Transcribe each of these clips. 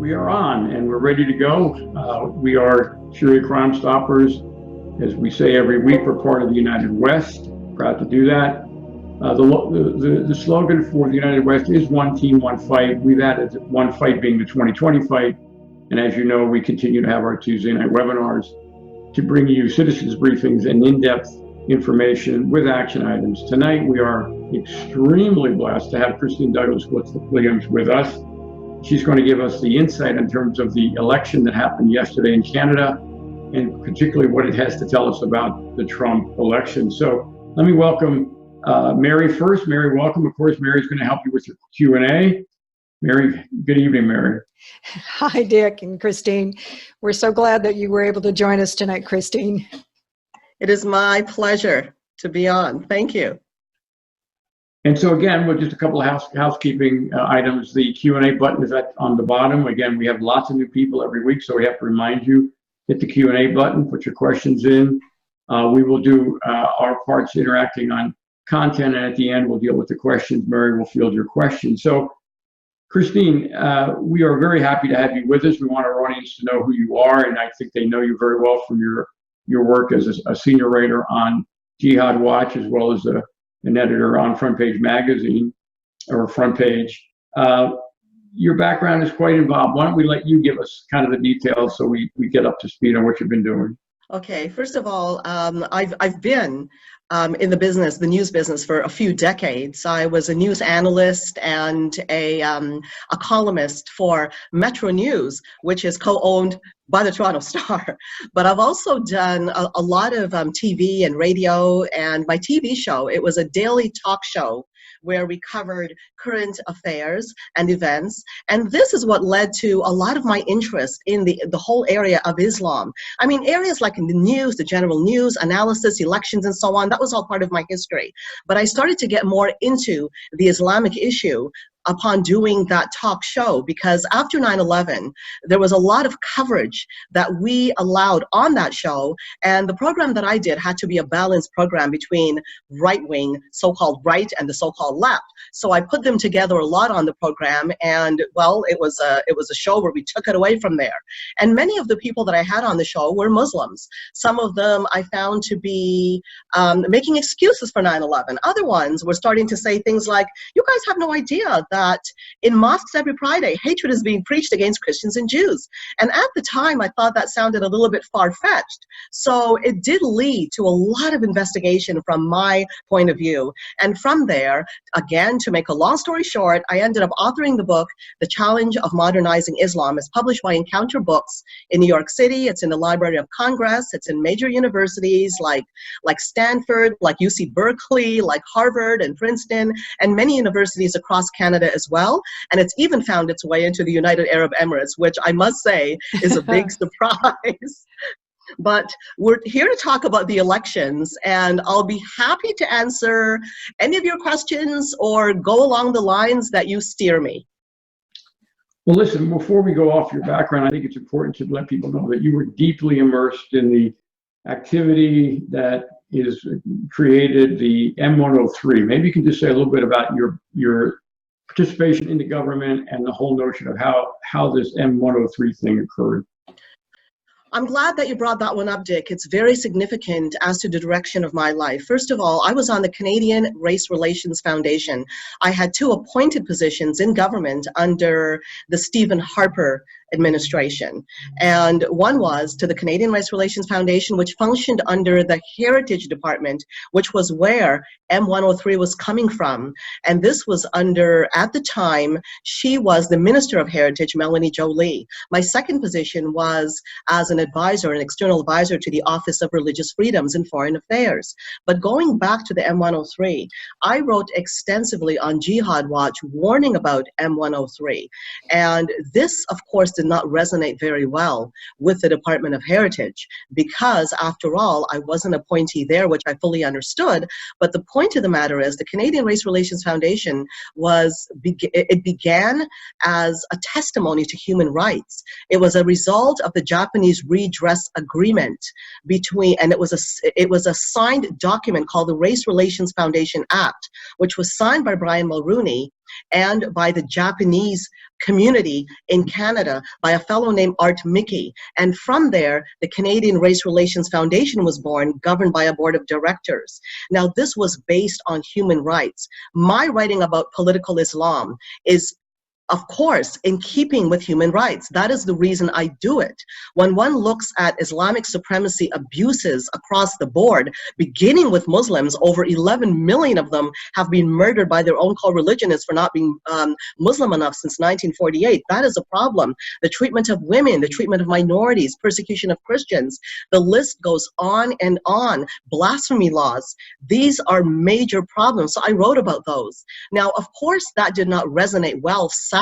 We are on and we're ready to go. We are Sharia Crime Stoppers. As we say every week, we're part of the United West. Proud to do that. The slogan for the United West is one team, one fight. We've added one fight being the 2020 fight. And as you know, we continue to have our Tuesday night webinars to bring you citizens briefings and in-depth information with action items. Tonight, we are extremely blessed to have Christine Douglas-Williams with us. She's going to give us the insight in terms of the election that happened yesterday in Canada, and particularly what it has to tell us about the Trump election. So let me welcome Mary first. Mary, welcome. Of course, Mary's going to help you with your Q&A. Mary, good evening, Mary. Hi, Dick and Christine. We're so glad that you were able to join us tonight, Christine. It is my pleasure to be on. Thank you. And so again, with just a couple of housekeeping items, the Q&A button is on the bottom. Again, we have lots of new people every week, so we have to remind you, hit the Q&A button, put your questions in. We will do our parts interacting on content, and at the end, we'll deal with the questions. Mary will field your questions. So, Christine, we are very happy to have you with us. We want our audience to know who you are, and I think they know you very well from your work as a senior writer on Jihad Watch, as well as an editor on Front Page Magazine, or Front Page. Your background is quite involved. Why don't we let you give us kind of the details so we get up to speed on what you've been doing? Okay, first of all, I've been in the news business for a few decades. I was a news analyst and a columnist for Metro News, which is co-owned by the Toronto Star. But I've also done a lot of TV and radio, and my TV show, it was a daily talk show where we covered current affairs and events. And this is what led to a lot of my interest in the whole area of Islam. I mean, areas like in the news, the general news, analysis, elections, and so on, that was all part of my history. But I started to get more into the Islamic issue upon doing that talk show, because after 9/11, there was a lot of coverage that we allowed on that show, and the program that I did had to be a balanced program between right-wing, so-called right, and the so-called left. So I put them together a lot on the program, and well, it was a show where we took it away from there. And many of the people that I had on the show were Muslims. Some of them I found to be making excuses for 9/11. Other ones were starting to say things like, "You guys have no idea that in mosques every Friday, hatred is being preached against Christians and Jews." And at the time, I thought that sounded a little bit far-fetched. So it did lead to a lot of investigation from my point of view. And from there, again, to make a long story short, I ended up authoring the book, The Challenge of Modernizing Islam. It's published by Encounter Books in New York City. It's in the Library of Congress. It's in major universities like Stanford, like UC Berkeley, like Harvard and Princeton, and many universities across Canada as well. And it's even found its way into the United Arab Emirates, which I must say is a big surprise. But we're here to talk about the elections, and I'll be happy to answer any of your questions or go along the lines that you steer me. Well, listen, before we go off your background, I think it's important to let people know that you were deeply immersed in the activity that is created the M103. Maybe you can just say a little bit about your participation in the government and the whole notion of how this M103 thing occurred. I'm glad that you brought that one up, Dick. It's very significant as to the direction of my life. First of all, I was on the Canadian Race Relations Foundation. I had 2 appointed positions in government under the Stephen Harper administration. And one was to the Canadian Race Relations Foundation, which functioned under the Heritage Department, which was where M103 was coming from. And this was under, at the time, she was the Minister of Heritage, Melanie Jolie. My second position was as an advisor, an external advisor to the Office of Religious Freedoms and Foreign Affairs. But going back to the M103, I wrote extensively on Jihad Watch warning about M103. And this, of course, did not resonate very well with the Department of Heritage because, after all, I was an appointee there, which I fully understood. But the point of the matter is the Canadian Race Relations Foundation began as a testimony to human rights. It was a result of the Japanese redress agreement and it was a signed document called the Race Relations Foundation Act, which was signed by Brian Mulroney and by the Japanese community in Canada by a fellow named Art Mickey. And from there, the Canadian Race Relations Foundation was born, governed by a board of directors. Now, this was based on human rights. My writing about political Islam is, of course, in keeping with human rights. That is the reason I do it. When one looks at Islamic supremacy abuses across the board, beginning with Muslims, over 11 million of them have been murdered by their own co-religionists for not being Muslim enough since 1948. That is a problem. The treatment of women, the treatment of minorities, persecution of Christians, the list goes on and on. Blasphemy laws, these are major problems. So I wrote about those. Now, of course, that did not resonate well, sadly,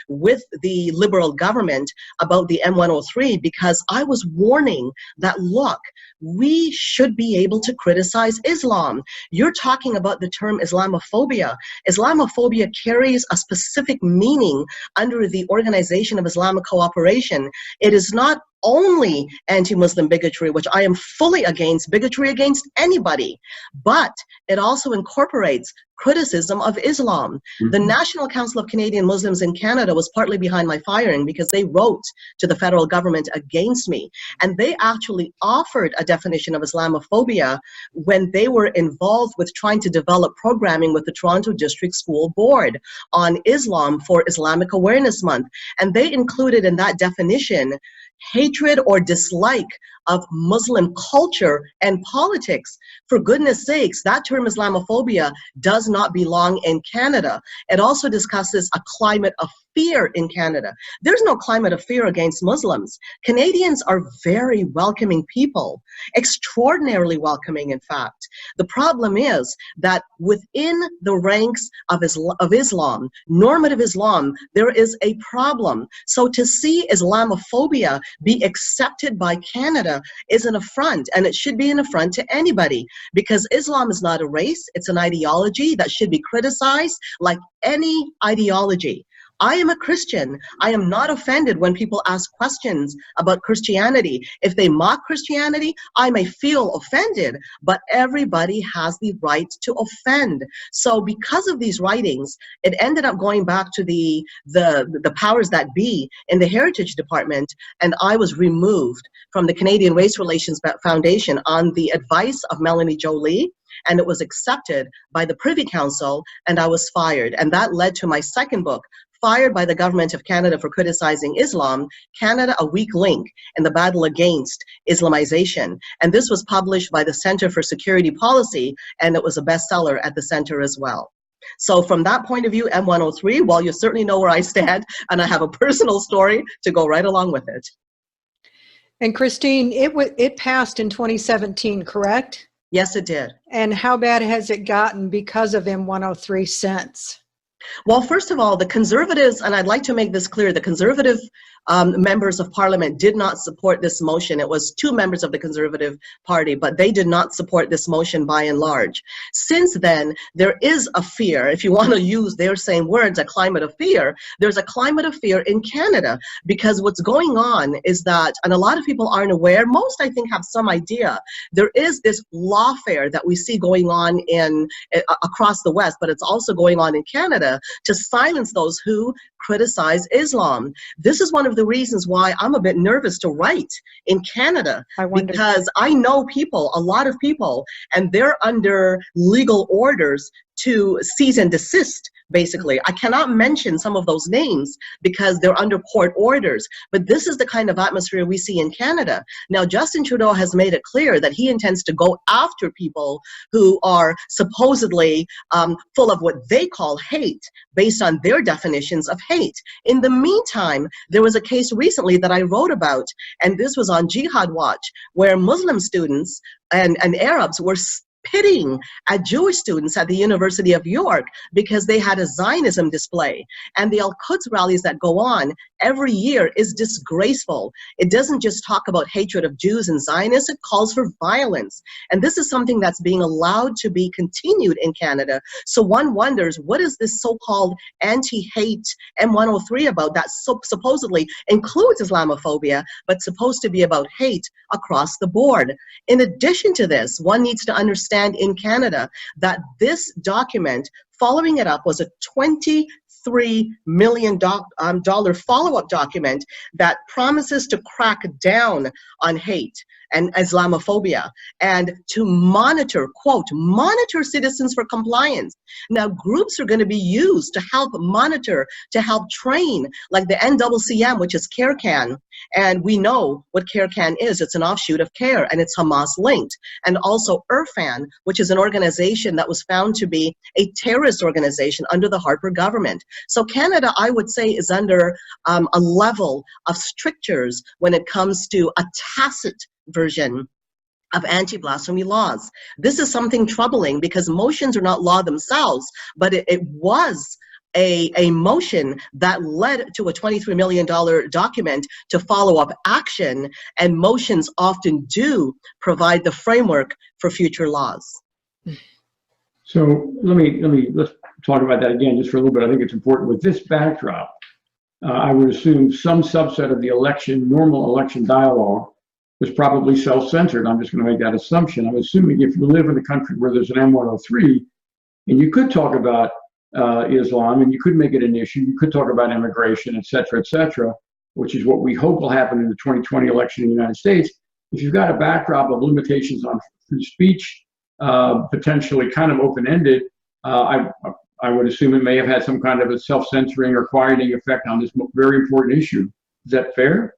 with the Liberal government about the M103, because I was warning that, look, we should be able to criticize Islam. You're talking about the term Islamophobia. Islamophobia carries a specific meaning under the Organization of Islamic Cooperation. It is not only anti-Muslim bigotry, which I am fully against, bigotry against anybody, but it also incorporates criticism of Islam. Mm-hmm. The National Council of Canadian Muslims in Canada was partly behind my firing because they wrote to the federal government against me. And they actually offered a definition of Islamophobia when they were involved with trying to develop programming with the Toronto District School Board on Islam for Islamic Awareness Month. And they included in that definition hatred or dislike of Muslim culture and politics. For goodness sakes, that term Islamophobia does not belong in Canada. It also discusses a climate of fear in Canada. There's no climate of fear against Muslims. Canadians are very welcoming people, extraordinarily welcoming, in fact. The problem is that within the ranks of Islam, normative Islam, there is a problem. So to see Islamophobia be accepted by Canada is an affront, and it should be an affront to anybody, because Islam is not a race, it's an ideology that should be criticized like any ideology. I am a Christian. I am not offended when people ask questions about Christianity. If they mock Christianity, I may feel offended, but everybody has the right to offend. So because of these writings, it ended up going back to the powers that be in the Heritage Department, and I was removed from the Canadian Race Relations Foundation on the advice of Melanie Jolie, and it was accepted by the Privy Council, and I was fired. And that led to my second book, Fired by the Government of Canada for Criticizing Islam, Canada, a Weak Link in the Battle Against Islamization. And this was published by the Centre for Security Policy, and it was a bestseller at the Centre as well. So from that point of view, M103, well, you certainly know where I stand, and I have a personal story to go right along with it. And Christine, it passed in 2017, correct? Yes, it did. And how bad has it gotten because of M103 since? Well, first of all, the Conservatives, and I'd like to make this clear, the Conservative members of Parliament did not support this motion. It was 2 members of the Conservative Party, but they did not support this motion by and large. Since then, there is a fear, if you want to use their same words, a climate of fear. There's a climate of fear in Canada, because what's going on is that, and a lot of people aren't aware, most I think have some idea, there is this lawfare that we see going on across the West, but it's also going on in Canada to silence those who criticize Islam. This is one of the reasons why I'm a bit nervous to write in Canada, because I know people, a lot of people, and they're under legal orders to cease and desist, basically. I cannot mention some of those names because they're under court orders, but this is the kind of atmosphere we see in Canada. Now, Justin Trudeau has made it clear that he intends to go after people who are supposedly full of what they call hate, based on their definitions of hate. In the meantime, there was a case recently that I wrote about, and this was on Jihad Watch, where Muslim students and Arabs were pitting at Jewish students at the University of York because they had a Zionism display. And the Al-Quds rallies that go on every year is disgraceful. It doesn't just talk about hatred of Jews and Zionists, it calls for violence. And this is something that's being allowed to be continued in Canada. So one wonders, what is this so-called anti-hate M103 about that supposedly includes Islamophobia, but supposed to be about hate across the board? In addition to this, one needs to understand in Canada that this document Following it up was a $23 million follow-up document that promises to crack down on hate and Islamophobia and to monitor, quote, monitor citizens for compliance. Now, groups are going to be used to help monitor, to help train, like the NCCM, which is CareCan. And we know what CareCan is. It's an offshoot of CARE, and it's Hamas linked. And also IRFAN, which is an organization that was found to be a terrorist organization under the Harper government. So Canada, I would say, is under a level of strictures when it comes to a tacit version of anti-blasphemy laws. This is something troubling because motions are not law themselves, but it was a motion that led to a $23 million document to follow up action, and motions often do provide the framework for future laws. So let's talk about that again just for a little bit. I think it's important. With this backdrop, I would assume some subset of the normal election dialogue was probably self-censored. I'm just going to make that assumption. I'm assuming if you live in a country where there's an M103, and you could talk about Islam, and you could make it an issue, you could talk about immigration, et cetera, which is what we hope will happen in the 2020 election in the United States. If you've got a backdrop of limitations on free speech, potentially kind of open-ended, I would assume it may have had some kind of a self-censoring or quieting effect on this very important issue. Is that fair?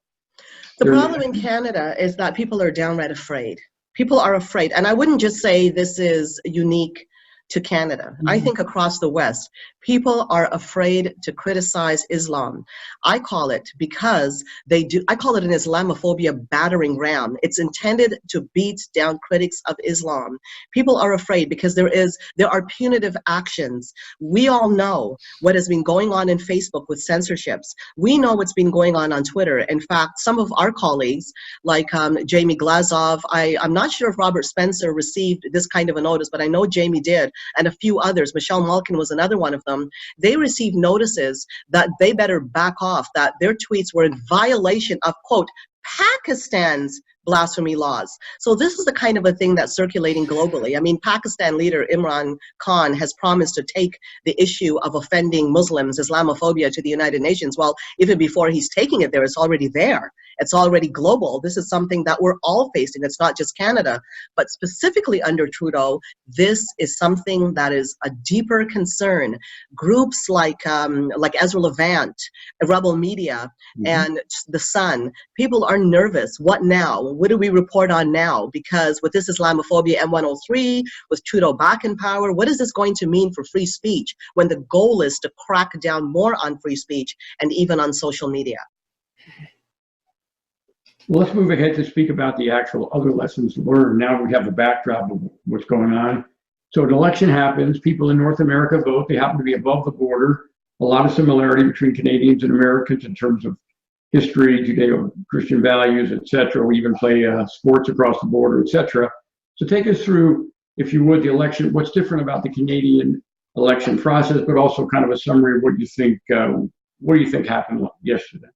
The problem in Canada is that people are downright afraid. People are afraid. And I wouldn't just say this is unique to Canada. I think across the West, people are afraid to criticize Islam. I call it because I call it an Islamophobia battering ram. It's intended to beat down critics of Islam. People are afraid because there are punitive actions. We all know what has been going on in Facebook with censorships. We know what's been going on Twitter. In fact, some of our colleagues, like Jamie Glazov, I'm not sure if Robert Spencer received this kind of a notice, but I know Jamie did, and a few others. Michelle Malkin was another one of them. They received notices that they better back off, that their tweets were in violation of, quote, Pakistan's blasphemy laws. So this is the kind of a thing that's circulating globally. I mean, Pakistan leader Imran Khan has promised to take the issue of offending Muslims, Islamophobia, to the United Nations. Well, even before he's taking it there, it's already there. It's already global. This is something that we're all facing. It's not just Canada, but specifically under Trudeau, this is something that is a deeper concern. Groups like Ezra Levant, Rebel Media, and The Sun, people are nervous. What now? What do we report on now? Because with this Islamophobia M103, with Trudeau back in power, what is this going to mean for free speech when the goal is to crack down more on free speech and even on social media? Well, let's move ahead to speak about the actual other lessons learned. Now we have a backdrop of what's going on. So an election happens, people in North America vote, they happen to be above the border. A lot of similarity between Canadians and Americans in terms of history, Judeo-Christian values, et cetera. We even play sports across the border, et cetera. So take us through, if you would, the election, what's different about the Canadian election process, but also kind of a summary of what you think happened yesterday.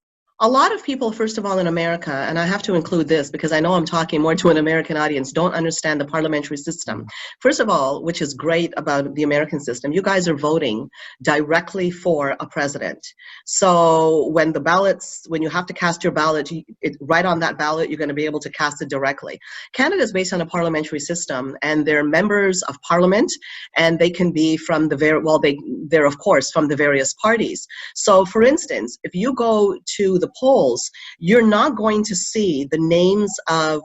A lot of people, first of all, in America, and I have to include this because I know I'm talking more to an American audience, don't understand the parliamentary system. First of all, which is great about the American system, you guys are voting directly for a president. So when you have to cast your ballot, right on that ballot, you're going to be able to cast it directly. Canada is based on a parliamentary system, and they're members of parliament, and they can be from they're of course from the various parties. So for instance, if you go to the polls, you're not going to see the names of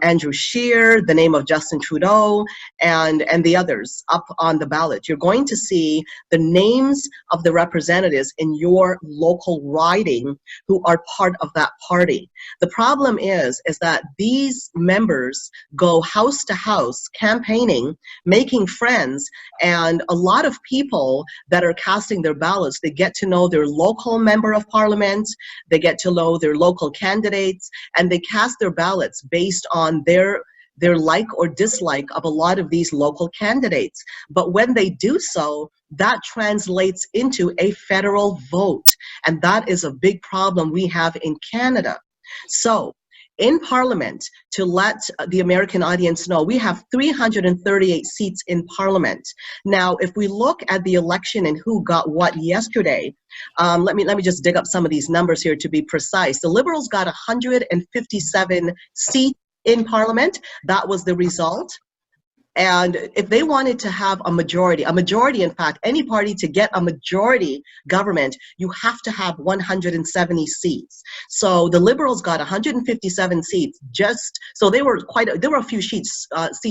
Andrew Scheer, the name of Justin Trudeau, and the others up on the ballot. You're going to see the names of the representatives in your local riding who are part of that party. The problem is that these members go house to house campaigning, making friends, and a lot of people that are casting their ballots, they get to know their local member of parliament, they get to know their local candidates, and they cast their ballots based on their like or dislike of a lot of these local candidates. But when they do so, that translates into a federal vote. And that is a big problem we have in Canada. So in Parliament, to let the American audience know, we have 338 seats in Parliament. Now, if we look at the election and who got what yesterday, let me just dig up some of these numbers here to be precise. The Liberals got 157 seats in Parliament. That was the result. And if they wanted to have a majority, in fact, any party to get a majority government, you have to have 170 seats. So the Liberals got 157 seats, so they were a few seats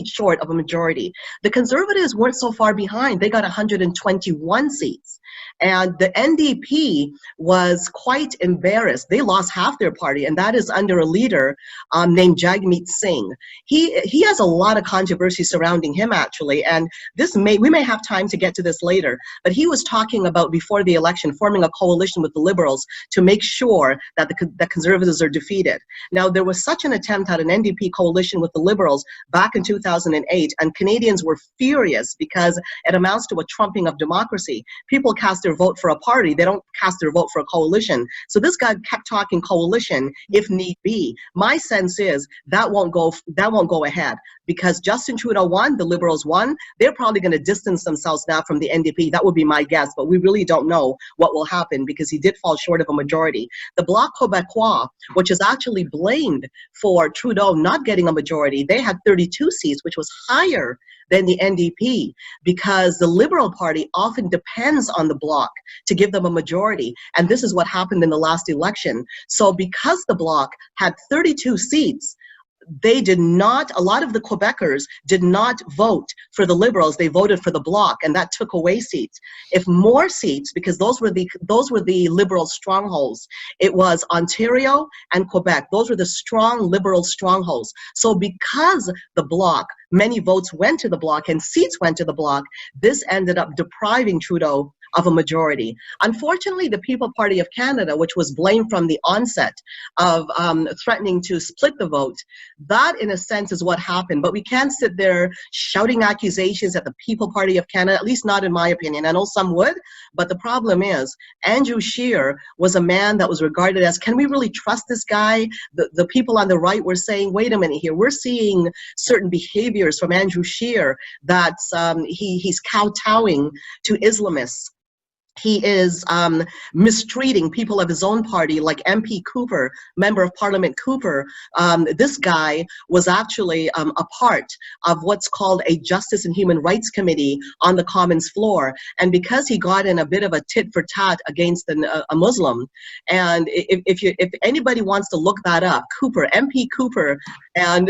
short of a majority. The Conservatives weren't so far behind. They got 121 seats. And the NDP was quite embarrassed. They lost half their party, and that is under a leader named Jagmeet Singh. He has a lot of controversy surrounding him, actually, and we may have time to get to this later, but he was talking about, before the election, forming a coalition with the Liberals to make sure that the Conservatives are defeated. Now, there was such an attempt at an NDP coalition with the Liberals back in 2008, and Canadians were furious because it amounts to a trumping of democracy. People cast their vote for a party, they don't cast their vote for a coalition. So this guy kept talking coalition if need be. My sense is that won't go ahead, because Justin Trudeau won, the Liberals won. They're probably going to distance themselves now from the NDP. That would be my guess, but we really don't know what will happen because he did fall short of a majority. The Bloc Québécois, which is actually blamed for Trudeau not getting a majority, they had 32 seats, which was higher than the NDP, because the Liberal Party often depends on the Bloc to give them a majority. And this is what happened in the last election. So because the Bloc had 32 seats, a lot of the Quebecers did not vote for the Liberals, they voted for the Bloc, and that took away seats. If more seats, because those were the Liberal strongholds, it was Ontario and Quebec, those were the strong Liberal strongholds. So because the Bloc, many votes went to the Bloc and seats went to the Bloc, this ended up depriving Trudeau of a majority. Unfortunately, the People Party of Canada, which was blamed from the onset of threatening to split the vote, that in a sense is what happened. But we can't sit there shouting accusations at the People Party of Canada, at least not in my opinion. I know some would, but the problem is Andrew Scheer was a man that was regarded as, can we really trust this guy? The people on the right were saying, wait a minute here, we're seeing certain behaviors from Andrew Scheer that he's kowtowing to Islamists. He is mistreating people of his own party, like MP Cooper, Member of Parliament Cooper. This guy was actually a part of what's called a Justice and Human Rights Committee on the Commons floor. And because he got in a bit of a tit for tat against a Muslim, and if anybody wants to look that up, Cooper, MP Cooper, and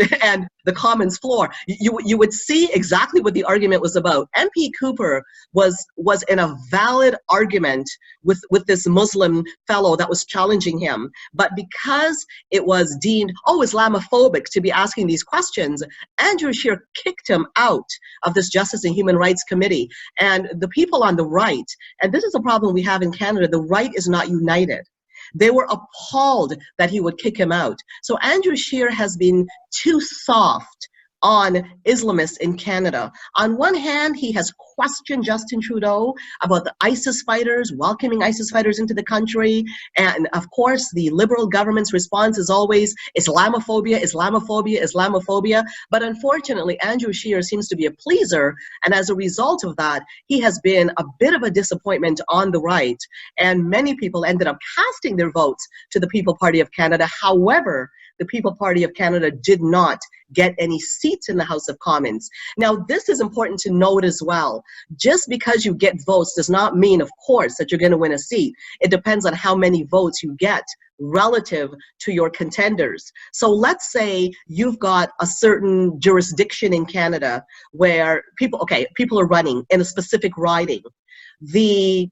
the Commons floor, you would see exactly what the argument was about. MP Cooper was in a valid argument with this Muslim fellow that was challenging him, but because it was deemed Islamophobic to be asking these questions, Andrew Scheer kicked him out of this Justice and Human Rights Committee. And the people on the right, and this is a problem we have in Canada, the right is not united. They were appalled that he would kick him out. So Andrew Scheer has been too soft on Islamists in Canada. On one hand, he has questioned Justin Trudeau about the ISIS fighters, welcoming ISIS fighters into the country. And of course, the Liberal government's response is always Islamophobia, Islamophobia, Islamophobia. But unfortunately, Andrew Scheer seems to be a pleaser. And as a result of that, he has been a bit of a disappointment on the right. And many people ended up casting their votes to the People Party of Canada. However, the People Party of Canada did not get any seats in the House of Commons. Now, this is important to note as well. Just because you get votes does not mean, of course, that you're going to win a seat. It depends on how many votes you get relative to your contenders. So let's say you've got a certain jurisdiction in Canada where people are running in a specific riding. The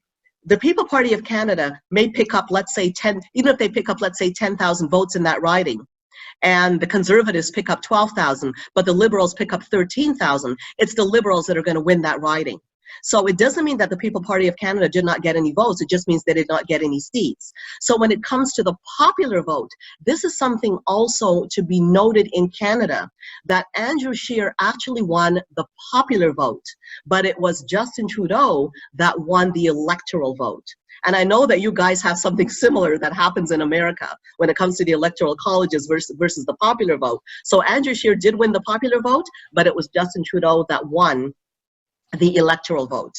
People Party of Canada may pick up, let's say, 10,000 votes in that riding, and the Conservatives pick up 12,000, but the Liberals pick up 13,000. It's the Liberals that are going to win that riding. So it doesn't mean that the People Party of Canada did not get any votes. It just means they did not get any seats. So when it comes to the popular vote, this is something also to be noted in Canada, that Andrew Scheer actually won the popular vote, but it was Justin Trudeau that won the electoral vote. And I know that you guys have something similar that happens in America when it comes to the electoral colleges versus the popular vote. So Andrew Scheer did win the popular vote, but it was Justin Trudeau that won the electoral vote.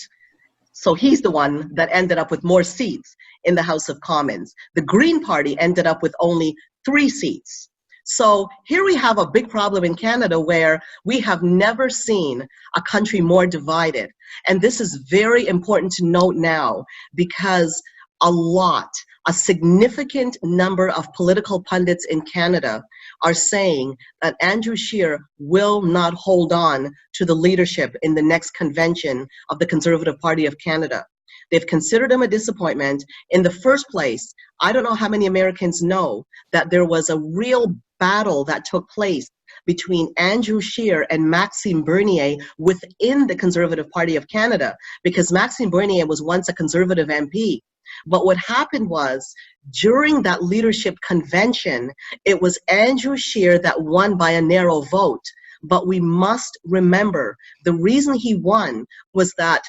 So he's the one that ended up with more seats in the House of Commons. The Green Party ended up with only 3 seats. So here we have a big problem in Canada where we have never seen a country more divided. And this is very important to note now, because a significant number of political pundits in Canada are saying that Andrew Scheer will not hold on to the leadership in the next convention of the Conservative Party of Canada. They've considered him a disappointment. In the first place, I don't know how many Americans know that there was a real battle that took place between Andrew Scheer and Maxime Bernier within the Conservative Party of Canada, because Maxime Bernier was once a Conservative MP. But what happened was, during that leadership convention, it was Andrew Scheer that won by a narrow vote. But we must remember, the reason he won was that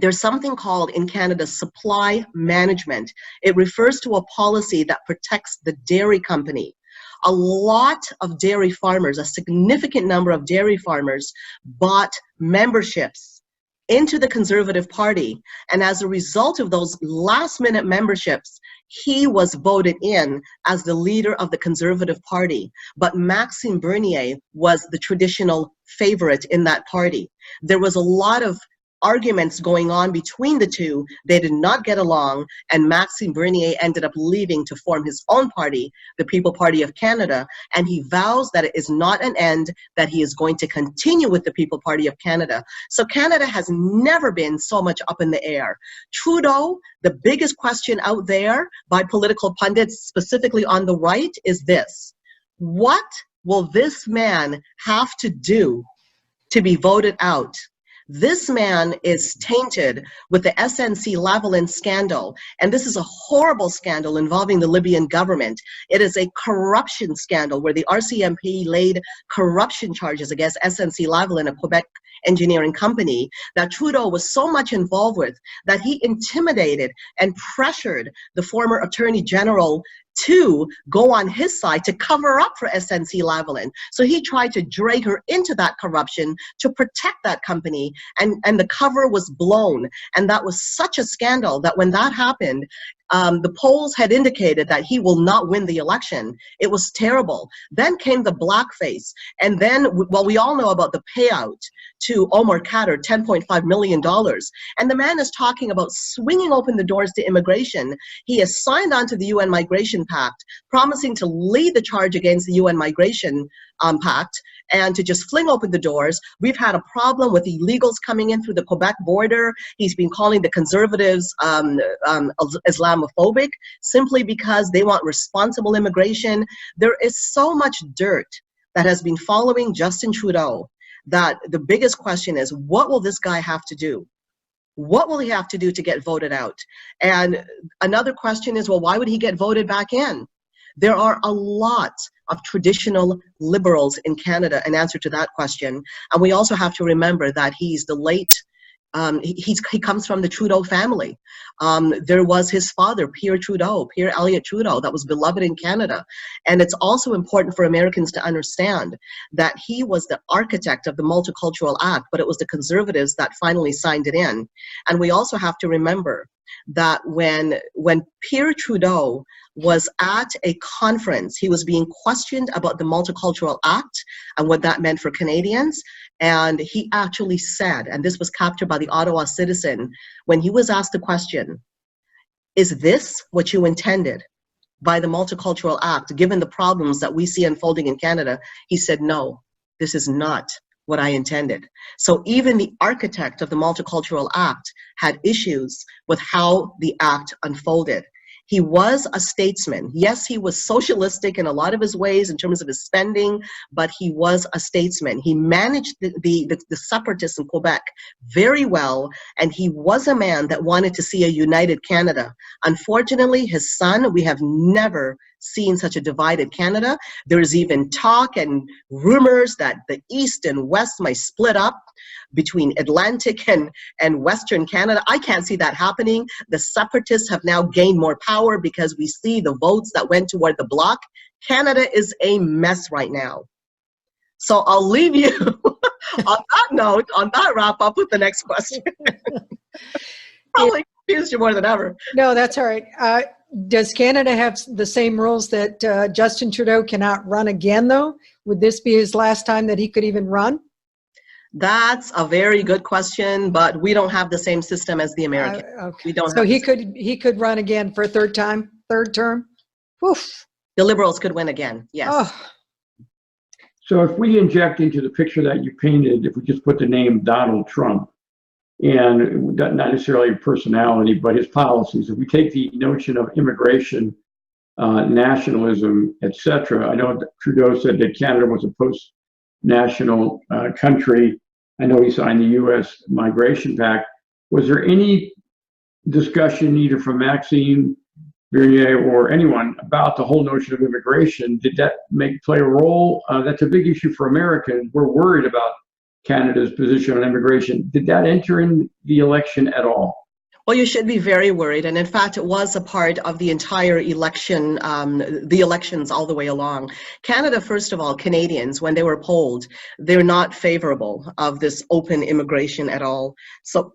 there's something called in Canada supply management. It refers to a policy that protects the dairy company. A lot of dairy farmers, a significant number of dairy farmers, bought memberships into the Conservative Party. And as a result of those last-minute memberships, he was voted in as the leader of the Conservative Party. But Maxime Bernier was the traditional favorite in that party. There was a lot of arguments going on between the two. They did not get along, and Maxime Bernier ended up leaving to form his own party, the People Party of Canada, and he vows that it is not an end, that he is going to continue with the People Party of Canada. So Canada has never been so much up in the air. Trudeau, the biggest question out there by political pundits, specifically on the right, is this: what will this man have to do to be voted out? This man is tainted with the SNC-Lavalin scandal, and this is a horrible scandal involving the Libyan government. It is a corruption scandal where the RCMP laid corruption charges against SNC-Lavalin, a Quebec engineering company, that Trudeau was so much involved with that he intimidated and pressured the former Attorney General to go on his side to cover up for SNC-Lavalin. So he tried to drag her into that corruption to protect that company, and the cover was blown. And that was such a scandal that when that happened, the polls had indicated that he will not win the election. It was terrible. Then came the blackface. And then, well, we all know about the payout to Omar Khadr, $10.5 million. And the man is talking about swinging open the doors to immigration. He has signed on to the UN Migration Pact, promising to lead the charge against the UN Migration Pact and to just fling open the doors. We've had a problem with illegals coming in through the Quebec border. He's been calling the Conservatives Islamophobic simply because they want responsible immigration. There is so much dirt that has been following Justin Trudeau that the biggest question is, what will this guy have to do? What will he have to do to get voted out? And another question is, well, why would he get voted back in? There are a lot of traditional liberals in Canada in answer to that question. And we also have to remember that he's the late, he comes from the Trudeau family. There was his father, Pierre Elliott Trudeau, that was beloved in Canada. And it's also important for Americans to understand that he was the architect of the Multicultural Act, but it was the Conservatives that finally signed it in. And we also have to remember that when Pierre Trudeau was at a conference, he was being questioned about the Multicultural Act and what that meant for Canadians. And he actually said, and this was captured by the Ottawa Citizen, when he was asked the question, is this what you intended by the Multicultural Act, given the problems that we see unfolding in Canada? He said, no, this is not what I intended. So even the architect of the Multicultural Act had issues with how the act unfolded. He was a statesman. Yes, he was socialistic in a lot of his ways in terms of his spending, but he was a statesman. He managed the separatists in Quebec very well, and he was a man that wanted to see a united Canada. Unfortunately, his son, we have never seen such a divided Canada. There is even talk and rumors that the East and West might split up between Atlantic and Western Canada. I can't see that happening. The separatists have now gained more power because we see the votes that went toward the bloc. Canada is a mess right now. So I'll leave you on that note, on that wrap up with the next question. Probably confused you more than ever. No, that's all right. Does Canada have the same rules that Justin Trudeau cannot run again, though? Would this be his last time that he could even run? That's a very good question, but we don't have the same system as the Americans. Okay. We don't. So he could run again for a third term. Woof. The Liberals could win again. Yes. Oh. So if we inject into the picture that you painted, if we just put the name Donald Trump, and not necessarily a personality, but his policies, if we take the notion of immigration, nationalism, etc., I know Trudeau said that Canada was a post-national country. I know he signed the US Migration Pact. Was there any discussion either from Maxime Bernier or anyone about the whole notion of immigration? Did that play a role? That's a big issue for Americans. We're worried about Canada's position on immigration. Did that enter in the election at all? Well, you should be very worried. And in fact, it was a part of the entire election, the elections all the way along. Canada, first of all, Canadians, when they were polled, they're not favorable of this open immigration at all. So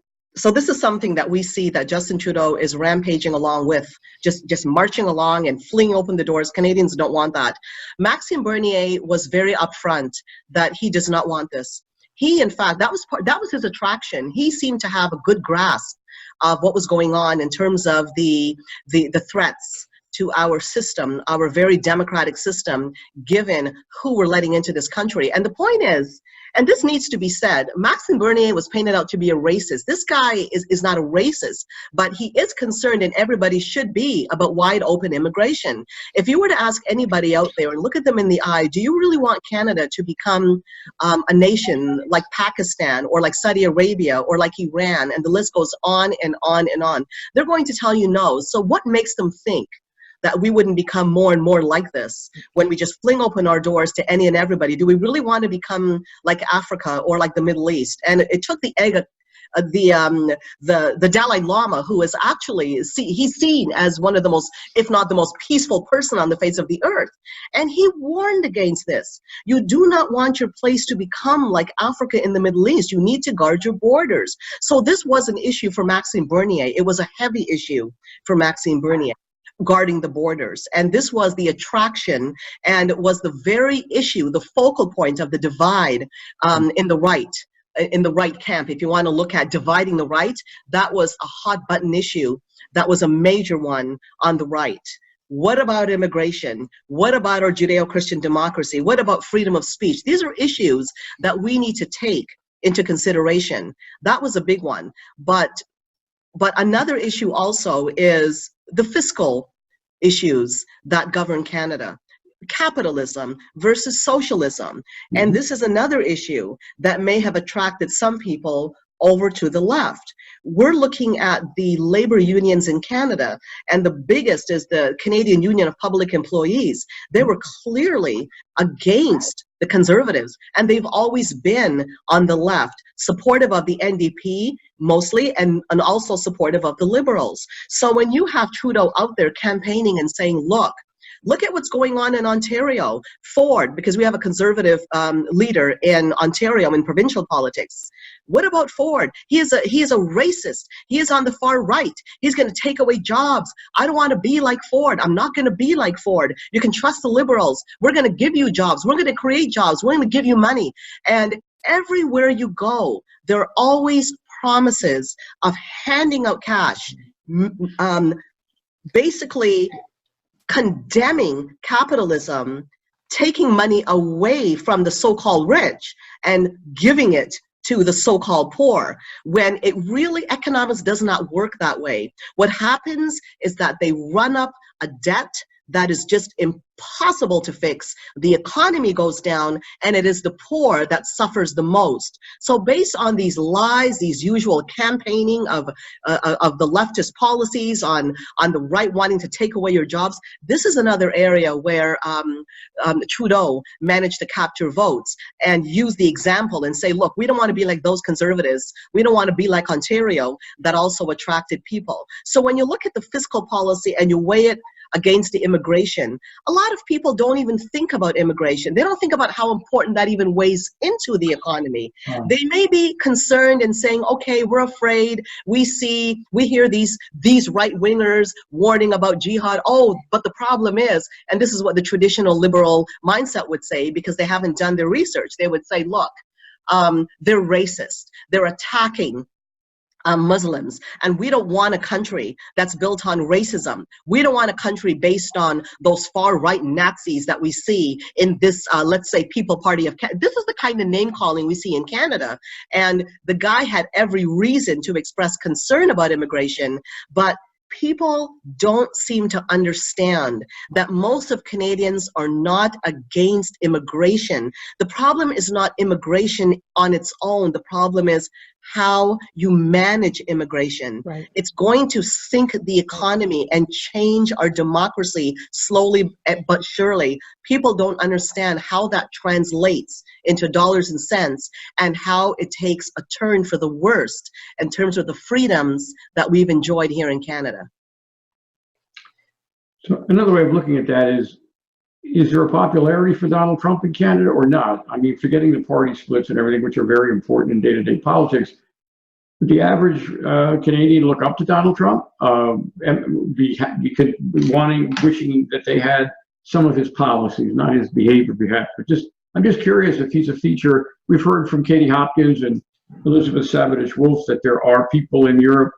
this is something that we see that Justin Trudeau is rampaging along with, just marching along and flinging open the doors. Canadians don't want that. Maxime Bernier was very upfront that he does not want this. He, in fact, that was his attraction. He seemed to have a good grasp of what was going on in terms of the threats to our system, our very democratic system, given who we're letting into this country. And the point is, and this needs to be said, Maxime Bernier was painted out to be a racist. This guy is not a racist, but he is concerned, and everybody should be, about wide open immigration. If you were to ask anybody out there and look at them in the eye, do you really want Canada to become a nation like Pakistan or like Saudi Arabia or like Iran, and the list goes on and on and on? They're going to tell you no. So what makes them think that we wouldn't become more and more like this when we just fling open our doors to any and everybody? Do we really want to become like Africa or like the Middle East? And it took the Dalai Lama, who is actually, he's seen as one of the most, if not the most peaceful person on the face of the earth. And he warned against this. You do not want your place to become like Africa in the Middle East. You need to guard your borders. So this was an issue for Maxime Bernier. It was a heavy issue for Maxime Bernier, guarding the borders. And this was the attraction and was the very issue, the focal point of the divide in the right camp. If you want to look at dividing the right, that was a hot button issue. That was a major one on the right. What about immigration? What about our Judeo-Christian democracy? What about freedom of speech? These are issues that we need to take into consideration. That was a big one. But another issue also is the fiscal issues that govern Canada. Capitalism versus socialism. And this is another issue that may have attracted some people over to the left. We're looking at the labor unions in Canada, and the biggest is the Canadian Union of Public Employees. They were clearly against the Conservatives, and they've always been on the left, supportive of the NDP mostly, and also supportive of the Liberals. So when you have Trudeau out there campaigning and saying, look at what's going on in Ontario. Ford, because we have a Conservative leader in Ontario in provincial politics. What about Ford? He is a racist. He is on the far right. He's going to take away jobs. I don't want to be like Ford. I'm not going to be like Ford. You can trust the Liberals. We're going to give you jobs. We're going to create jobs. We're going to give you money. And everywhere you go, there are always promises of handing out cash, basically condemning capitalism, taking money away from the so-called rich and giving it to the so-called poor, when it really, economics does not work that way. What happens is that they run up a debt that is just impossible to fix. The economy goes down, and it is the poor that suffers the most. So based on these lies, these usual campaigning of the leftist policies on the right wanting to take away your jobs, this is another area where Trudeau managed to capture votes and use the example and say, look, we don't want to be like those conservatives. We don't want to be like Ontario that also attracted people. So when you look at the fiscal policy and you weigh it against the immigration, a lot of people don't even think about immigration. They don't think about how important that even weighs into the economy. They may be concerned and saying, okay, we're afraid, we hear these right-wingers warning about jihad. Oh, but the problem is, and this is what the traditional liberal mindset would say because they haven't done their research, they would say, look, they're racist, they're attacking Muslims, and we don't want a country that's built on racism. We don't want a country based on those far-right Nazis that we see in this, let's say, People Party of Canada. This is the kind of name-calling we see in Canada, and the guy had every reason to express concern about immigration, but people don't seem to understand that most of Canadians are not against immigration. The problem is not immigration on its own. The problem is how you manage immigration. Right. It's going to sink the economy and change our democracy slowly but surely. People don't understand how that translates into dollars and cents and how it takes a turn for the worst in terms of the freedoms that we've enjoyed here in Canada. So another way of looking at that is there a popularity for Donald Trump in Canada or not? I mean, forgetting the party splits and everything, which are very important in day-to-day politics, would the average Canadian look up to Donald Trump and be wishing that they had some of his policies, not his behavior, but I'm just curious if he's a feature. We've heard from Katie Hopkins and Elizabeth Savage-Wolf that there are people in Europe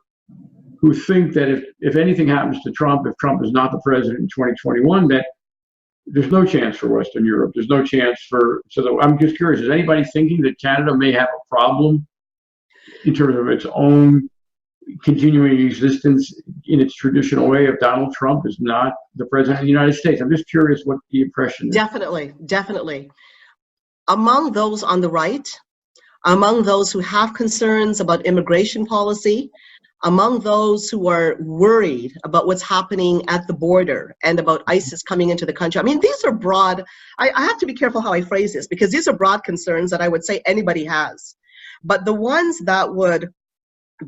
who think that if anything happens to Trump, if Trump is not the president in 2021, that there's no chance for Western Europe. There's no chance I'm just curious, is anybody thinking that Canada may have a problem in terms of its own continuing existence in its traditional way if Donald Trump is not the president of the United States? I'm just curious what the impression is. Definitely. Among those on the right, among those who have concerns about immigration policy, among those who are worried about what's happening at the border and about ISIS coming into the country. I mean, these are broad, I have to be careful how I phrase this because these are broad concerns that I would say anybody has. But the ones that would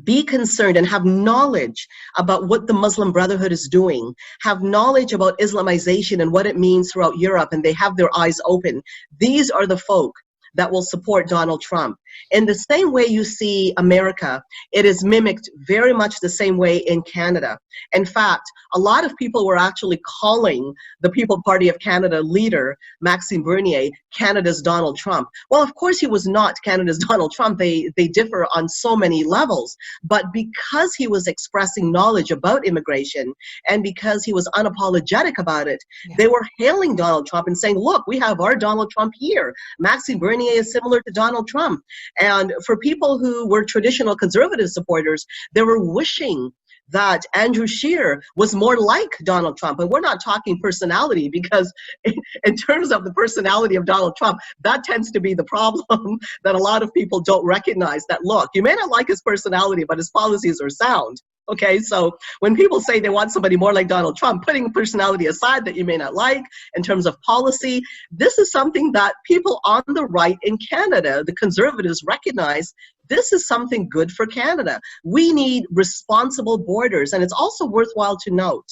be concerned and have knowledge about what the Muslim Brotherhood is doing, have knowledge about Islamization and what it means throughout Europe, and they have their eyes open, these are the folk that will support Donald Trump. In the same way you see America, it is mimicked very much the same way in Canada. In fact, a lot of people were actually calling the People Party of Canada leader, Maxime Bernier, Canada's Donald Trump. Well, of course he was not Canada's Donald Trump. They differ on so many levels. But because he was expressing knowledge about immigration and because he was unapologetic about it, they were hailing Donald Trump and saying, look, we have our Donald Trump here. Maxime Bernier is similar to Donald Trump. And for people who were traditional conservative supporters, they were wishing that Andrew Scheer was more like Donald Trump. And we're not talking personality because in terms of the personality of Donald Trump, that tends to be the problem that a lot of people don't recognize that, look, you may not like his personality, but his policies are sound. Okay, so when people say they want somebody more like Donald Trump, putting personality aside that you may not like in terms of policy, this is something that people on the right in Canada, the conservatives, recognize. This is something good for Canada. We need responsible borders. And it's also worthwhile to note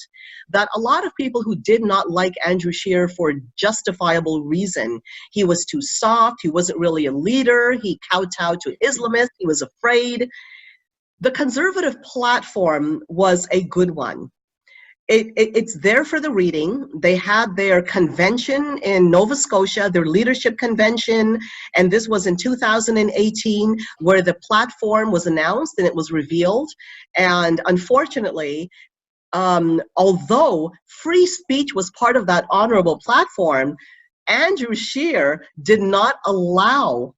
that a lot of people who did not like Andrew Scheer for justifiable reason, he was too soft, he wasn't really a leader, he kowtowed to Islamists, he was afraid. The conservative platform was a good one. It's there for the reading. They had their convention in Nova Scotia, their leadership convention, and this was in 2018 where the platform was announced and it was revealed. And unfortunately, although free speech was part of that honorable platform, Andrew Scheer did not allow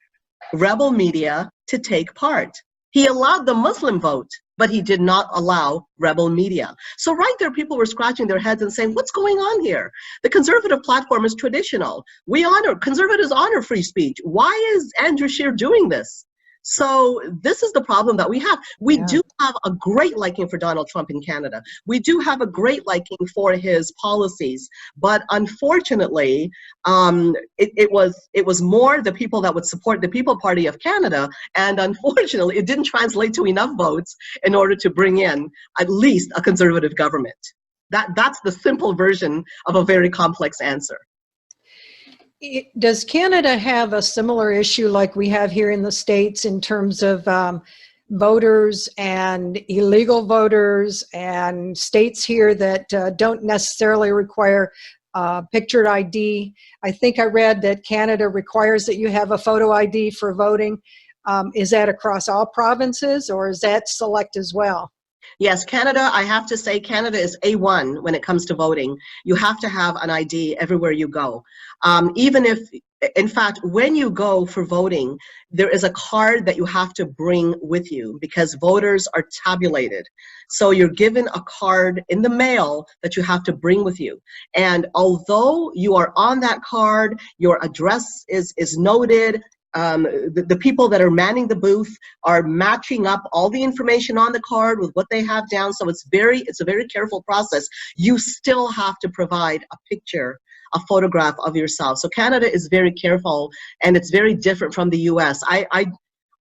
rebel media to take part. He allowed the Muslim vote, but he did not allow rebel media. So right there, people were scratching their heads and saying, what's going on here? The conservative platform is traditional. Conservatives honor free speech. Why is Andrew Scheer doing this? So this is the problem that we have. We do have a great liking for Donald Trump in Canada. We do have a great liking for his policies, but unfortunately, it was more the people that would support the People Party of Canada, and unfortunately, it didn't translate to enough votes in order to bring in at least a conservative government. That's the simple version of a very complex answer. Does Canada have a similar issue like we have here in the States in terms of voters and illegal voters, and states here that don't necessarily require pictured ID? I think I read that Canada requires that you have a photo ID for voting. Is that across all provinces, or is that select as well? Yes, Canada, I have to say, Canada is A1 when it comes to voting. You have to have an ID everywhere you go. Even if, in fact, when you go for voting, there is a card that you have to bring with you because voters are tabulated. So you're given a card in the mail that you have to bring with you. And although you are on that card, your address is noted, the people that are manning the booth are matching up all the information on the card with what they have down. So it's a very careful process. You still have to provide a picture, a photograph of yourself. So Canada is very careful, and it's very different from the US. I